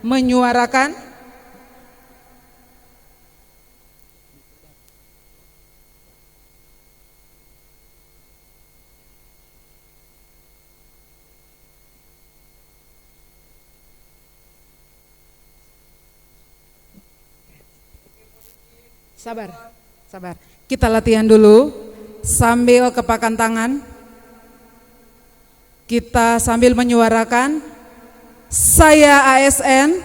menyuarakan. Sabar, sabar. Kita latihan dulu sambil kepakan tangan. Kita sambil menyuarakan, saya ASN,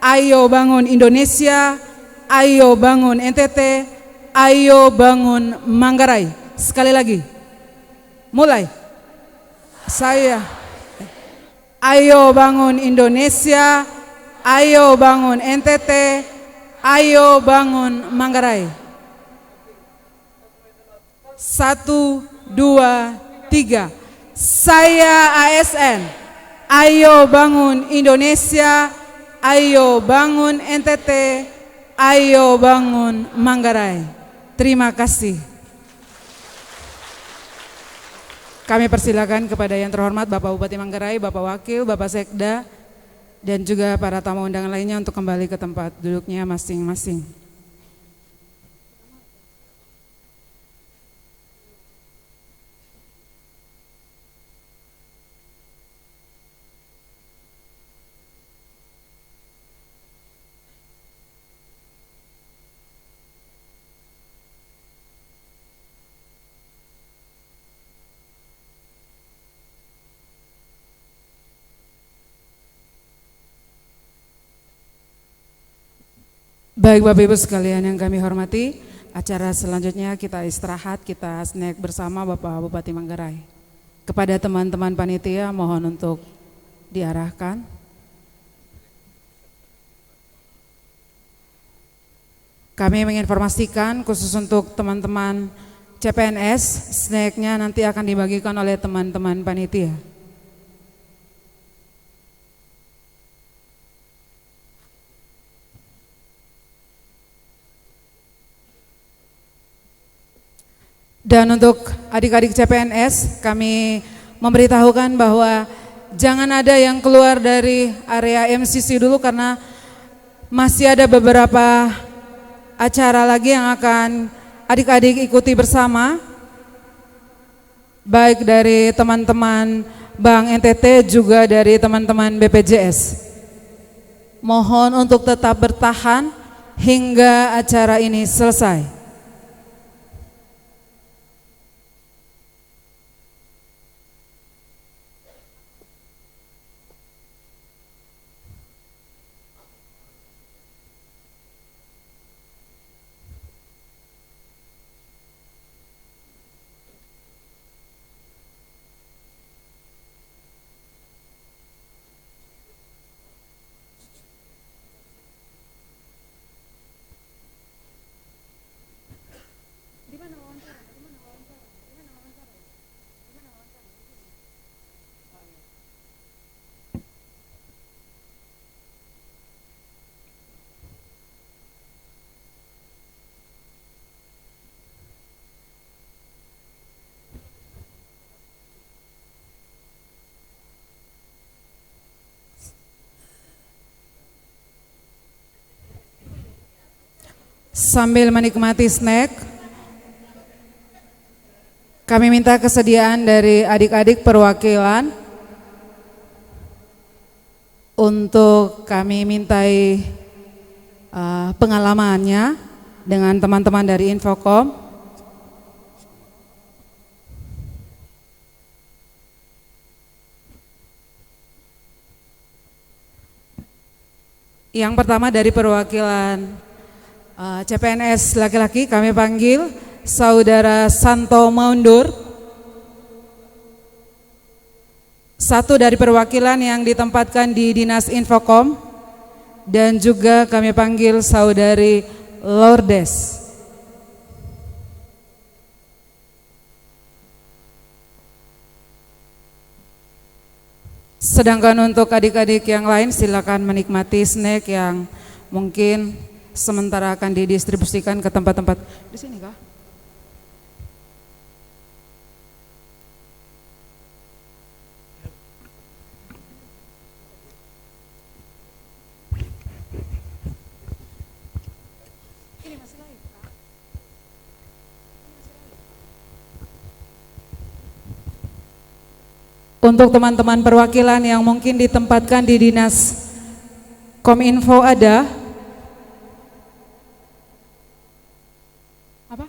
ayo bangun Indonesia, ayo bangun NTT, ayo bangun Manggarai. Sekali lagi, mulai. Saya, ayo bangun Indonesia, ayo bangun NTT, ayo bangun Manggarai. 1, 2, 3. Saya ASN. Ayo bangun Indonesia, ayo bangun NTT, ayo bangun Manggarai. Terima kasih. Kami persilakan kepada yang terhormat Bapak Bupati Manggarai, Bapak Wakil, Bapak Sekda, dan juga para tamu undangan lainnya untuk kembali ke tempat duduknya masing-masing. Baik Bapak Ibu sekalian yang kami hormati, acara selanjutnya kita istirahat, kita snack bersama Bapak Bupati Manggarai. Kepada teman-teman panitia mohon untuk diarahkan. Kami menginformasikan khusus untuk teman-teman CPNS, snacknya nanti akan dibagikan oleh teman-teman panitia. Dan untuk adik-adik CPNS, kami memberitahukan bahwa jangan ada yang keluar dari area MCC dulu karena masih ada beberapa acara lagi yang akan adik-adik ikuti bersama, baik dari teman-teman Bank NTT juga dari teman-teman BPJS. Mohon untuk tetap bertahan hingga acara ini selesai. Sambil menikmati snack, kami minta kesediaan dari adik-adik perwakilan untuk kami mintai pengalamannya dengan teman-teman dari Infocom. Yang pertama dari perwakilan CPNS laki-laki, kami panggil Saudara Santo Maundur. Satu dari perwakilan yang ditempatkan di Dinas Infocom, dan juga kami panggil Saudari Lourdes. Sedangkan untuk adik-adik yang lain silakan menikmati snack yang mungkin sementara akan didistribusikan ke tempat-tempat di sini kah? Untuk teman-teman perwakilan yang mungkin ditempatkan di Dinas Kominfo ada apa?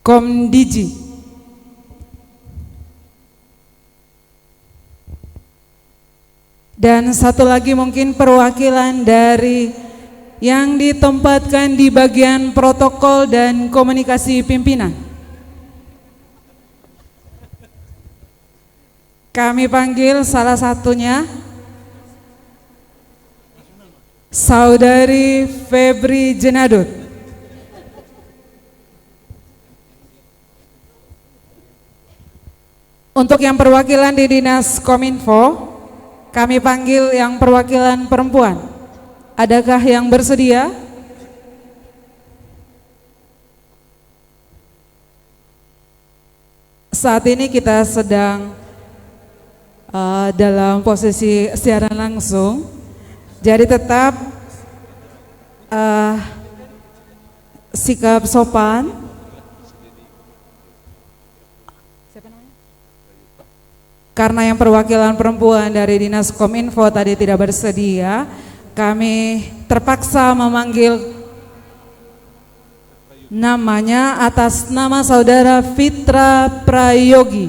Komdigi. Dan satu lagi mungkin perwakilan dari yang ditempatkan di bagian protokol dan komunikasi pimpinan. Kami panggil salah satunya Saudari Febri Jenadut. Untuk yang perwakilan di Dinas Kominfo, kami panggil yang perwakilan perempuan. Adakah yang bersedia? Saat ini kita sedang dalam posisi siaran langsung, jadi tetap sikap sopan. Karena yang perwakilan perempuan dari Dinas Kominfo tadi tidak bersedia, kami terpaksa memanggil namanya atas nama Saudara Fitra Prayogi.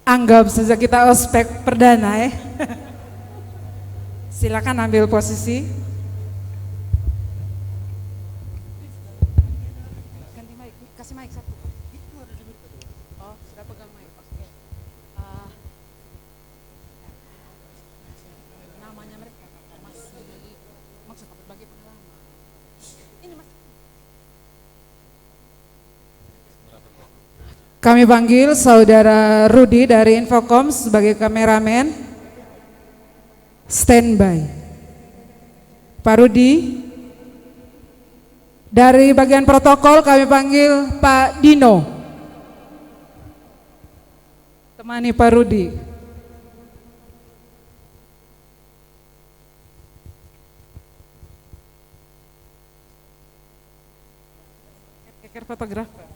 Anggap saja kita ospek perdana ya. Silakan ambil posisi. Ganti mic, kasih mic satu. Oh, sudah pegang mic. Oke. Namanya mereka masih maksud berbagi pengalaman. Ini Mas. Kami panggil Saudara Rudi dari Infocom sebagai kameramen. Standby. Pak Rudi. Dari bagian protokol kami panggil Pak Dino. Temani Pak Rudi. Keker fotografer.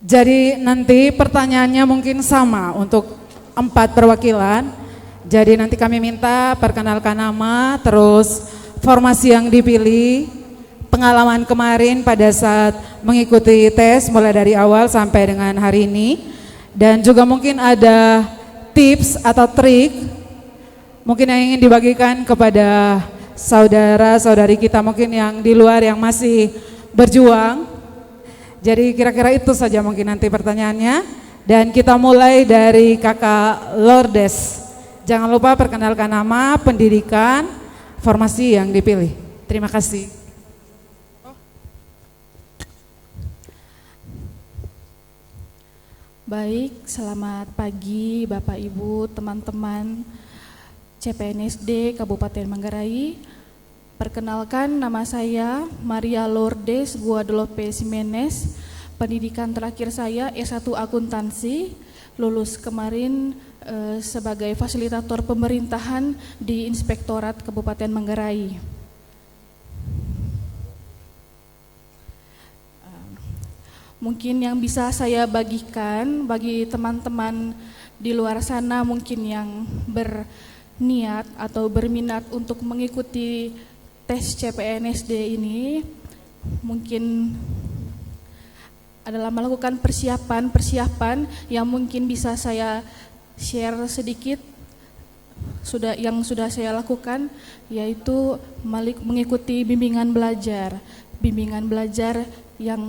Jadi nanti pertanyaannya mungkin sama untuk 4 perwakilan. Jadi nanti kami minta perkenalkan nama, terus formasi yang dipilih, pengalaman kemarin pada saat mengikuti tes mulai dari awal sampai dengan hari ini, dan juga mungkin ada tips atau trik mungkin yang ingin dibagikan kepada saudara-saudari kita mungkin yang di luar yang masih berjuang. Jadi kira-kira itu saja mungkin nanti pertanyaannya, dan kita mulai dari Kakak Lourdes. Jangan lupa perkenalkan nama, pendidikan, formasi yang dipilih. Terima kasih. Baik, selamat pagi Bapak Ibu, teman-teman CPNSD Kabupaten Manggarai. Perkenalkan, nama saya Maria Lourdes Guadalupe Jimenez. Pendidikan terakhir saya S1 Akuntansi, lulus kemarin sebagai fasilitator pemerintahan di Inspektorat Kabupaten Manggarai. Mungkin yang bisa saya bagikan bagi teman-teman di luar sana mungkin yang berniat atau berminat untuk mengikuti tes CPNSD ini, mungkin adalah melakukan persiapan yang mungkin bisa saya share sedikit yang sudah saya lakukan, yaitu mengikuti bimbingan belajar yang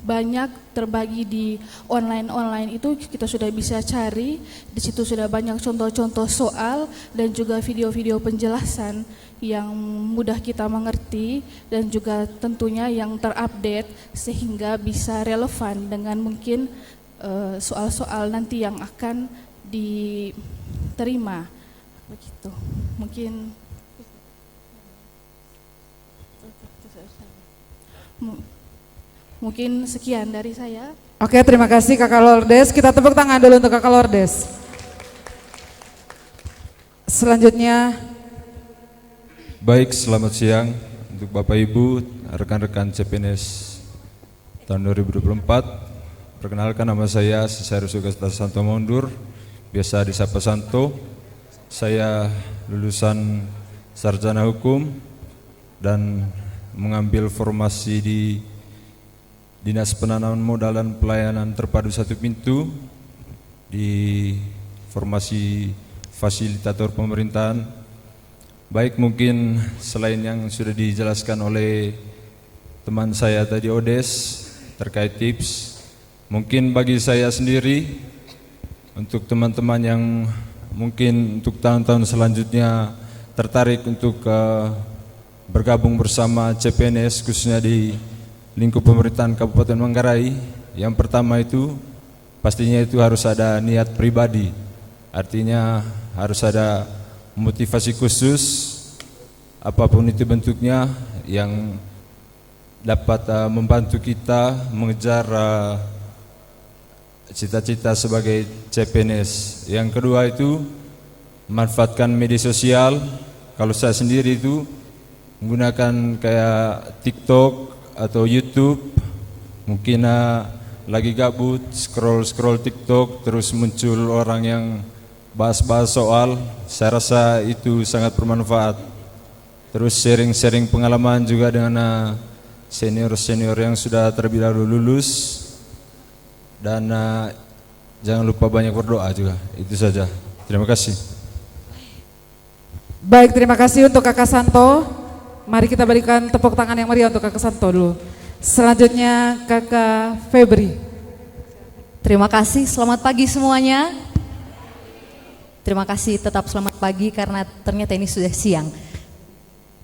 banyak terbagi di online itu kita sudah bisa cari. Di situ sudah banyak contoh-contoh soal dan juga video-video penjelasan yang mudah kita mengerti dan juga tentunya yang terupdate sehingga bisa relevan dengan mungkin soal-soal nanti yang akan diterima. Begitu. Mungkin sekian dari saya. Oke, terima kasih Kakak Lourdes. Kita tepuk tangan dulu untuk Kakak Lourdes. Selanjutnya. Baik, selamat siang untuk Bapak Ibu, rekan-rekan CPNS tahun 2024. Perkenalkan, nama saya Cesarius Augustus Santo Mondur, biasa disapa Santo. Saya lulusan sarjana hukum dan mengambil formasi di Dinas Penanaman Modal dan Pelayanan Terpadu Satu Pintu di formasi fasilitator pemerintahan Baik, mungkin selain yang sudah dijelaskan oleh teman saya tadi Odes terkait tips, mungkin bagi saya sendiri, untuk teman-teman yang mungkin untuk tahun-tahun selanjutnya tertarik untuk bergabung bersama CPNS khususnya di lingkup pemerintahan Kabupaten Manggarai, yang pertama itu pastinya itu harus ada niat pribadi, artinya harus ada motivasi khusus apapun itu bentuknya yang dapat membantu kita mengejar cita-cita sebagai CPNS. Yang kedua itu manfaatkan media sosial. Kalau saya sendiri itu menggunakan kayak TikTok atau YouTube, mungkin lagi gabut scroll TikTok terus muncul orang yang bahas-bahas soal, saya rasa itu sangat bermanfaat. Terus sharing pengalaman juga dengan senior-senior yang sudah terlebih dahulu lulus. Dan jangan lupa banyak berdoa juga. Itu saja. Terima kasih. Baik, terima kasih untuk Kakak Santo. Mari kita berikan tepuk tangan yang meriah untuk Kakak Santo dulu. Selanjutnya Kakak Febri. Terima kasih, selamat pagi semuanya. Terima kasih, tetap selamat pagi karena ternyata ini sudah siang.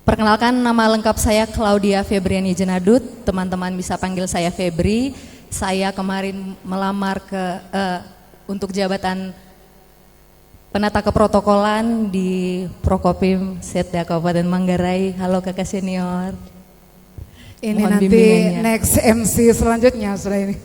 Perkenalkan, nama lengkap saya Claudia Febriani Jenadut, teman-teman bisa panggil saya Febri. Saya kemarin melamar untuk jabatan penata keprotokolan di Prokopim Setda Kabupaten Manggarai. Halo kakak senior. Ini Mohon nanti bimbingannya. next MC selanjutnya sudah ini.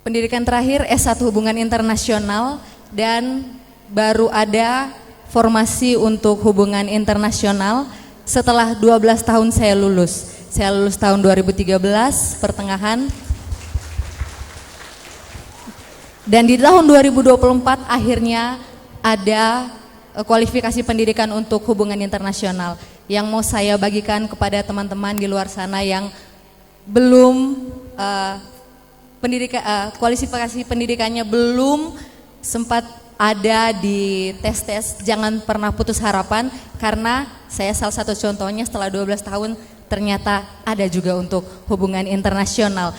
Pendidikan terakhir S1 Hubungan Internasional dan baru ada formasi untuk hubungan internasional setelah 12 tahun saya lulus. Saya lulus tahun 2013 pertengahan. Dan di tahun 2024 akhirnya ada kualifikasi pendidikan untuk hubungan internasional yang mau saya bagikan kepada teman-teman di luar sana yang belum kualifikasi pendidikannya belum sempat ada di tes-tes. Jangan pernah putus harapan karena saya salah satu contohnya setelah 12 tahun ternyata ada juga untuk hubungan internasional.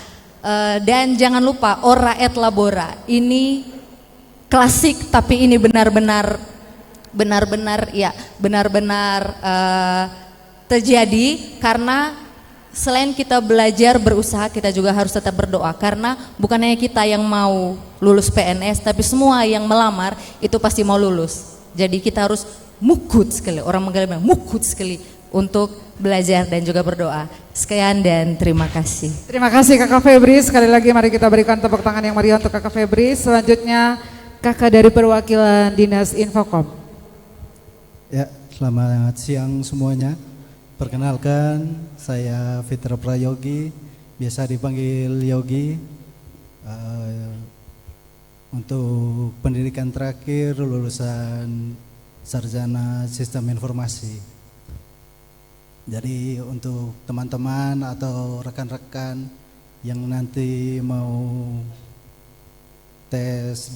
Dan jangan lupa ora et labora, ini klasik tapi ini benar-benar terjadi karena selain kita belajar berusaha, kita juga harus tetap berdoa karena bukan hanya kita yang mau lulus PNS, tapi semua yang melamar itu pasti mau lulus. Jadi kita harus mukut sekali, orang Manggarai bilang mukut sekali untuk belajar dan juga berdoa. Sekian dan terima kasih. Terima kasih Kakak Febri. Sekali lagi mari kita berikan tepuk tangan yang meriah untuk Kakak Febri. Selanjutnya Kakak dari perwakilan Dinas Infokom. Ya, selamat siang semuanya. Perkenalkan, saya Fitra Prayogi, biasa dipanggil Yogi. Untuk pendidikan terakhir lulusan sarjana sistem informasi. Jadi untuk teman-teman atau rekan-rekan yang nanti mau tes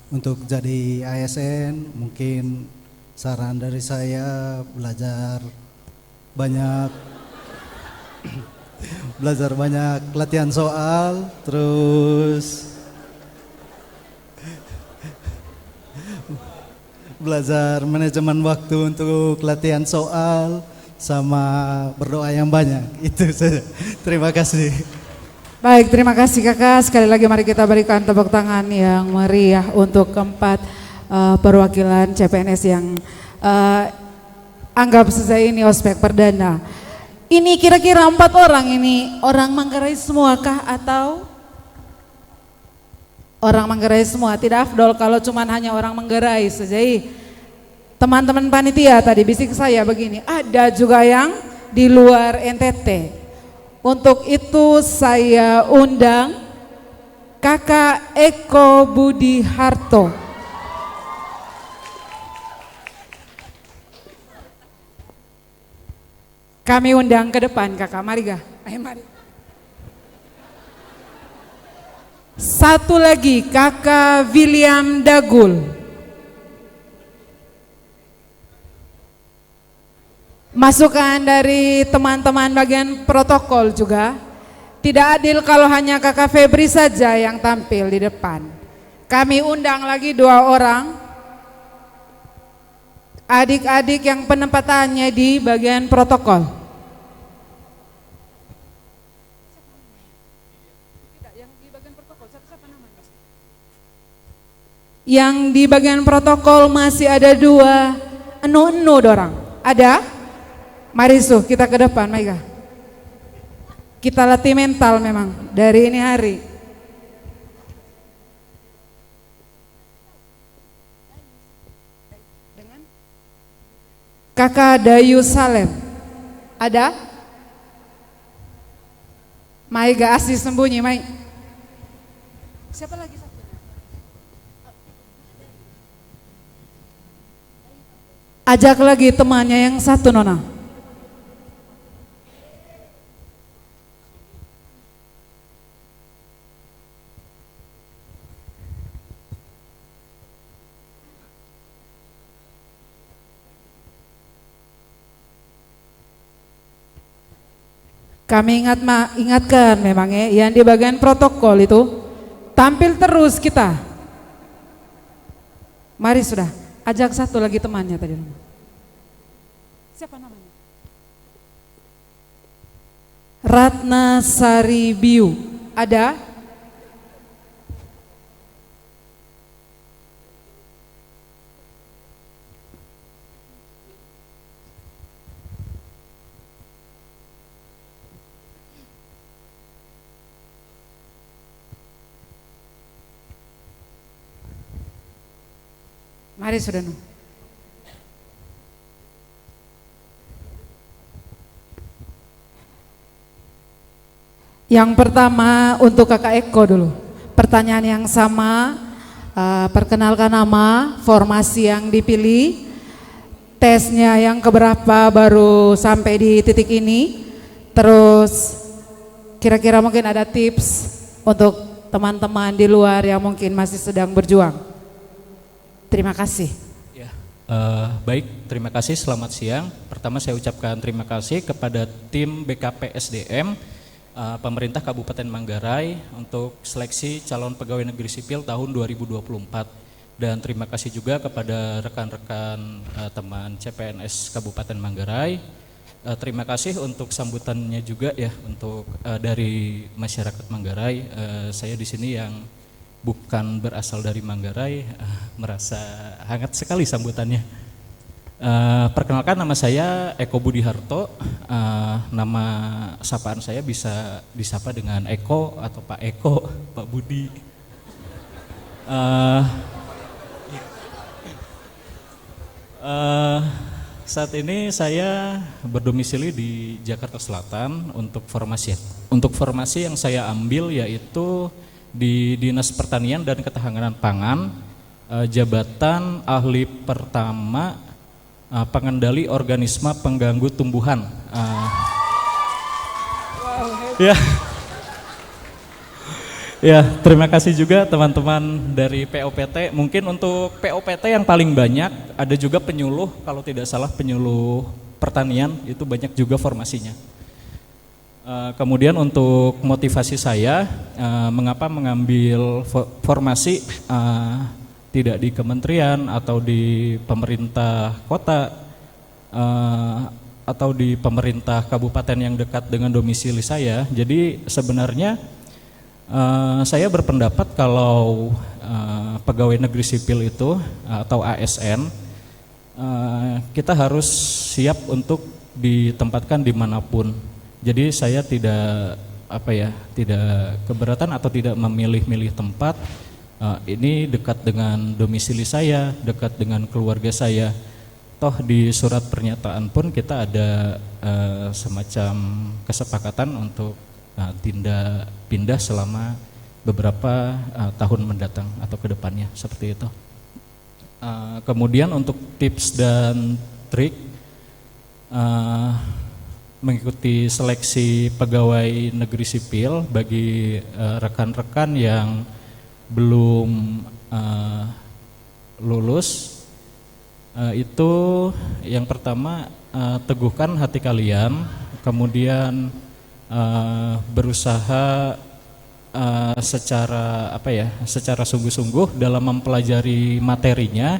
untuk jadi ASN, mungkin saran dari saya belajar banyak latihan soal, terus belajar manajemen waktu untuk latihan soal sama berdoa yang banyak. Itu saja. Terima kasih. Baik, terima kasih Kakak. Sekali lagi mari kita berikan tepuk tangan yang meriah untuk keempat perwakilan CPNS yang anggap saja ini ospek perdana. Ini kira-kira 4 orang ini orang Manggarai semua kah atau orang Manggarai semua? Tidak afdol kalau cuma hanya orang Manggarai saja. Teman-teman panitia tadi bisik saya begini, ada juga yang di luar NTT. Untuk itu saya undang Kakak Eko Budi Harto. Kami undang ke depan Kakak, mari Kak. Ayo mari. Satu lagi Kakak William Dagul. Masukan dari teman-teman bagian protokol juga, tidak adil kalau hanya Kakak Febri saja yang tampil di depan. Kami undang lagi 2 orang adik-adik yang penempatannya di bagian protokol. Yang di bagian protokol masih ada 2 orang. Ada? Mari kita ke depan, Maika. Kita latih mental memang dari ini hari. Kakak Dayu Salem. Ada? Mai gak asli sembunyi, Mai. Siapa lagi? Ajak lagi temannya yang satu, Nona. Kami ingatkan memang ya, yang di bagian protokol itu tampil terus kita. Mari sudah, ajak satu lagi temannya tadi. Siapa namanya? Ratna Sari Biu. Ada? Mari saudara. Yang pertama untuk Kakak Eko dulu. Pertanyaan yang sama, perkenalkan nama, formasi yang dipilih, tesnya yang keberapa baru sampai di titik ini. Terus kira-kira mungkin ada tips untuk teman-teman di luar yang mungkin masih sedang berjuang. Terima kasih. Ya, baik, terima kasih, selamat siang. Pertama saya ucapkan terima kasih kepada tim BKP SDM pemerintah Kabupaten Manggarai untuk seleksi calon pegawai negeri sipil tahun 2024. Dan terima kasih juga kepada rekan-rekan teman CPNS Kabupaten Manggarai. Terima kasih untuk sambutannya juga ya untuk dari masyarakat Manggarai. Saya di sini yang bukan berasal dari Manggarai, merasa hangat sekali sambutannya. Perkenalkan, nama saya Eko Budi Harto, nama sapaan saya bisa disapa dengan Eko atau Pak Eko, Pak Budi. Saat ini saya berdomisili di Jakarta Selatan untuk formasi. Untuk formasi yang saya ambil yaitu di Dinas Pertanian dan Ketahanan Pangan, jabatan ahli pertama pengendali organisme pengganggu tumbuhan. Ya, terima kasih juga teman-teman dari POPT. Mungkin untuk POPT yang paling banyak, ada juga penyuluh, kalau tidak salah penyuluh pertanian, itu banyak juga formasinya. Kemudian untuk motivasi saya, mengapa mengambil formasi tidak di kementerian atau di pemerintah kota atau di pemerintah kabupaten yang dekat dengan domisili saya. Jadi sebenarnya saya berpendapat kalau pegawai negeri sipil itu atau ASN, kita harus siap untuk ditempatkan dimanapun. Jadi saya tidak keberatan atau tidak memilih-milih tempat. Ini dekat dengan domisili saya, dekat dengan keluarga saya. Toh di surat pernyataan pun kita ada semacam kesepakatan untuk pindah selama beberapa tahun mendatang atau ke depannya, seperti itu. Kemudian untuk tips dan trik mengikuti seleksi pegawai negeri sipil bagi rekan-rekan yang belum lulus, itu yang pertama teguhkan hati kalian, kemudian berusaha secara sungguh-sungguh dalam mempelajari materinya,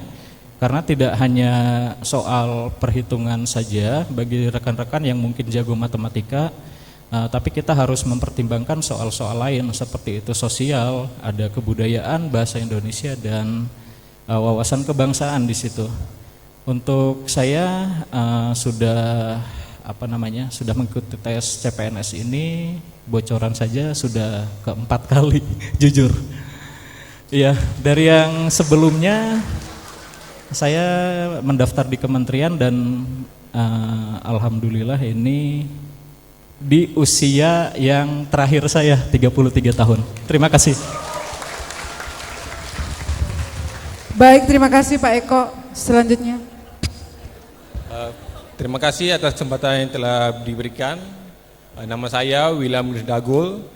karena tidak hanya soal perhitungan saja bagi rekan-rekan yang mungkin jago matematika, tapi kita harus mempertimbangkan soal-soal lain seperti itu sosial, ada kebudayaan, bahasa Indonesia, dan wawasan kebangsaan di situ. Untuk saya sudah mengikuti tes CPNS ini, bocoran saja sudah ke-4 kali, jujur. Iya, dari yang sebelumnya saya mendaftar di kementerian dan alhamdulillah ini di usia yang terakhir saya, 33 tahun. Terima kasih. Baik, terima kasih Pak Eko. Selanjutnya. Terima kasih atas kesempatan yang telah diberikan. Nama saya William Dagul,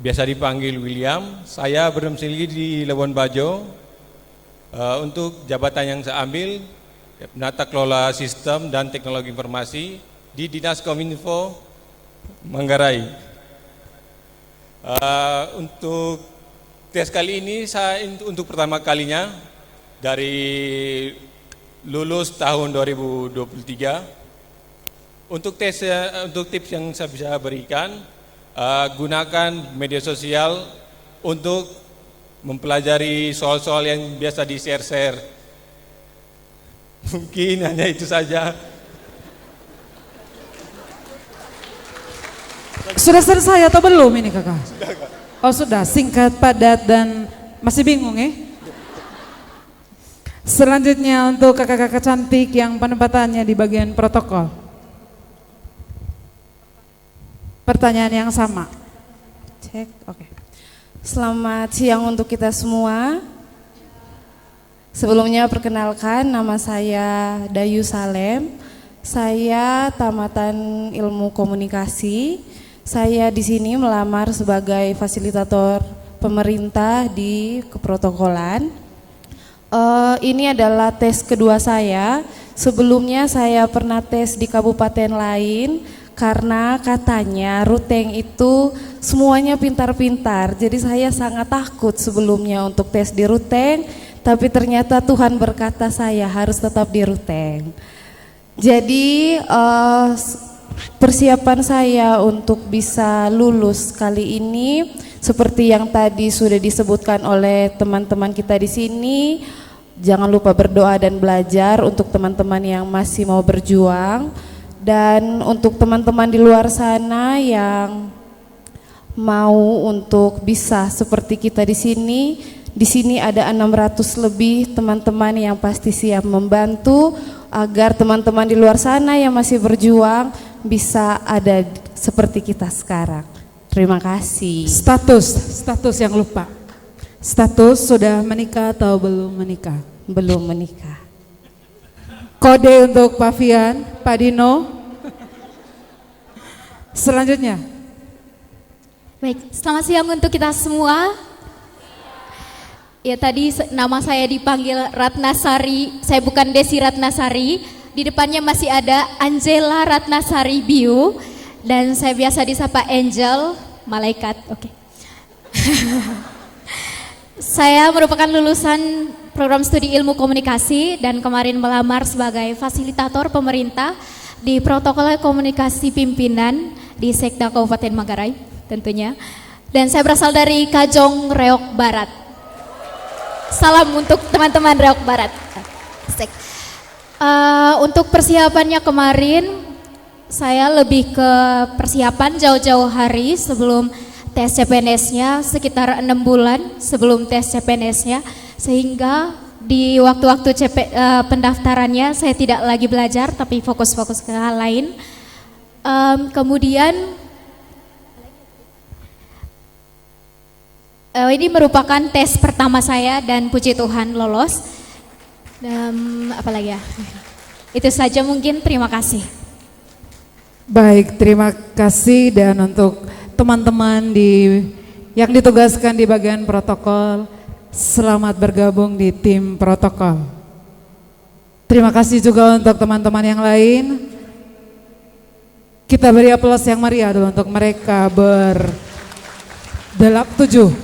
biasa dipanggil William. Saya berdomisili di Labuan Bajo. Untuk jabatan yang saya ambil, penata kelola sistem dan teknologi informasi di Dinas Kominfo Manggarai. Untuk tes kali ini saya untuk pertama kalinya dari lulus tahun 2023. Untuk tips yang saya bisa berikan, gunakan media sosial untuk mempelajari soal-soal yang biasa di-share-share. Mungkin hanya itu saja. Sudah selesai atau belum ini kakak? Sudah, Kak. Oh sudah, singkat, padat, dan masih bingung ya? Selanjutnya untuk kakak-kakak cantik yang penempatannya di bagian protokol. Pertanyaan yang sama. Cek, oke. Selamat siang untuk kita semua. Sebelumnya perkenalkan, nama saya Dayu Salem. Saya tamatan ilmu komunikasi. Saya di sini melamar sebagai fasilitator pemerintah di keprotokolan. Ini adalah tes kedua saya. Sebelumnya saya pernah tes di kabupaten lain, karena katanya Ruteng itu semuanya pintar-pintar. Jadi saya sangat takut sebelumnya untuk tes di Ruteng, tapi ternyata Tuhan berkata saya harus tetap di Ruteng. Jadi persiapan saya untuk bisa lulus kali ini seperti yang tadi sudah disebutkan oleh teman-teman kita di sini. Jangan lupa berdoa dan belajar untuk teman-teman yang masih mau berjuang. Dan untuk teman-teman di luar sana yang mau untuk bisa seperti kita di sini ada 600 lebih teman-teman yang pasti siap membantu agar teman-teman di luar sana yang masih berjuang bisa ada seperti kita sekarang. Terima kasih. Status yang lupa. Status sudah menikah atau belum menikah? Belum menikah. Kode untuk Pak Fian, Pak Dino. Selanjutnya. Baik, selamat siang untuk kita semua. Ya, tadi nama saya dipanggil Ratnasari, saya bukan Desi Ratnasari. Di depannya masih ada Angela Ratnasari Biu, dan saya biasa disapa Angel, malaikat. Oke. Saya merupakan lulusan program studi ilmu komunikasi dan kemarin melamar sebagai fasilitator pemerintah di protokol komunikasi pimpinan di Sekda Kabupaten Manggarai tentunya. Dan saya berasal dari Kajong, Reok Barat. Salam untuk teman-teman Reok Barat. Untuk persiapannya kemarin, saya lebih ke persiapan jauh-jauh hari sebelum tes CPNS-nya, sekitar 6 bulan sebelum tes CPNS-nya, sehingga di waktu-waktu pendaftarannya saya tidak lagi belajar tapi fokus-fokus ke hal lain. Kemudian ini merupakan tes pertama saya dan puji Tuhan lolos. Apalagi ya, itu saja mungkin, terima kasih. Baik, terima kasih. Dan untuk teman-teman yang ditugaskan di bagian protokol, selamat bergabung di tim protokol. Terima kasih juga untuk teman-teman yang lain Kita beri aplaus yang meriah dulu untuk mereka tujuh.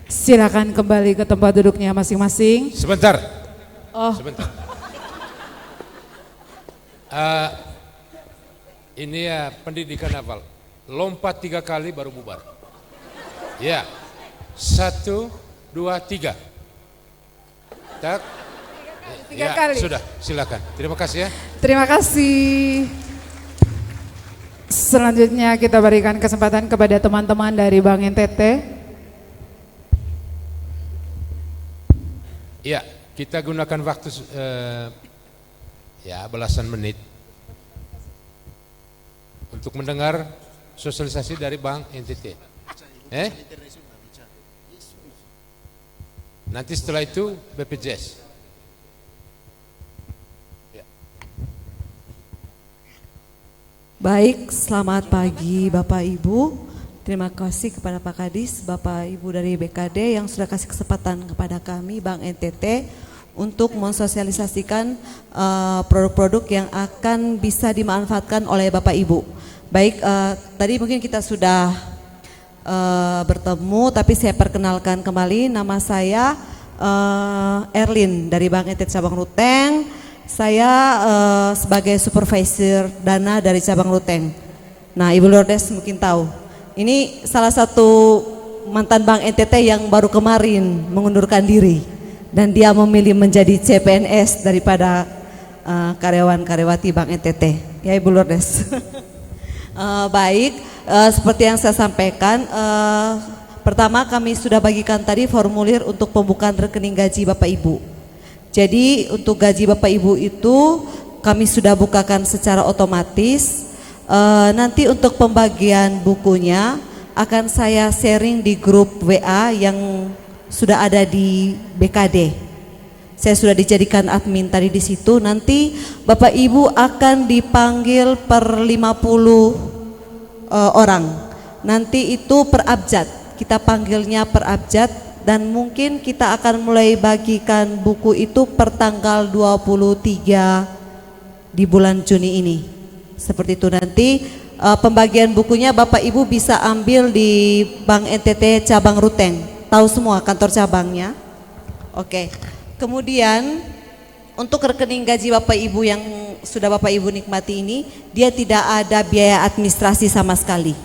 Silakan kembali ke tempat duduknya masing-masing. Sebentar. Oh. Sebentar. Ini ya pendidikan hafal. Lompat 3 kali baru bubar. Ya. 1, 2, 3. Tak. 3 ya, kali. Sudah, silakan. Terima kasih ya. Terima kasih. Selanjutnya kita berikan kesempatan kepada teman-teman dari Bank NTT. Ya, kita gunakan waktu belasan menit untuk mendengar sosialisasi dari Bank NTT. Nanti setelah itu BPJS. Baik, selamat pagi Bapak Ibu. Terima kasih kepada Pak Kadis, Bapak Ibu dari BKD yang sudah kasih kesempatan kepada kami Bank NTT untuk mensosialisasikan produk-produk yang akan bisa dimanfaatkan oleh Bapak Ibu. Baik, tadi mungkin kita sudah bertemu, tapi saya perkenalkan kembali, nama saya Erlin dari Bank NTT Cabang Ruteng. Saya sebagai supervisor dana dari cabang Ruteng. Nah, Ibu Lourdes mungkin tahu. Ini salah satu mantan Bank NTT yang baru kemarin mengundurkan diri dan dia memilih menjadi CPNS daripada karyawan-karyawati Bank NTT. Ya, Ibu Lourdes. Baik, seperti yang saya sampaikan, pertama kami sudah bagikan tadi formulir untuk pembukaan rekening gaji Bapak Ibu. Jadi untuk gaji Bapak Ibu itu kami sudah bukakan secara otomatis. Nanti untuk pembagian bukunya akan saya sharing di grup WA yang sudah ada di BKD. Saya sudah dijadikan admin tadi di situ. Nanti Bapak Ibu akan dipanggil per 50 orang. Nanti itu per abjad. Kita panggilnya per abjad. Dan mungkin kita akan mulai bagikan buku itu per tanggal 23 di bulan Juni ini. Seperti itu nanti pembagian bukunya Bapak Ibu bisa ambil di Bank NTT Cabang Ruteng. Tahu semua kantor cabangnya. Oke. Kemudian untuk rekening gaji Bapak Ibu yang sudah Bapak Ibu nikmati ini, dia tidak ada biaya administrasi sama sekali.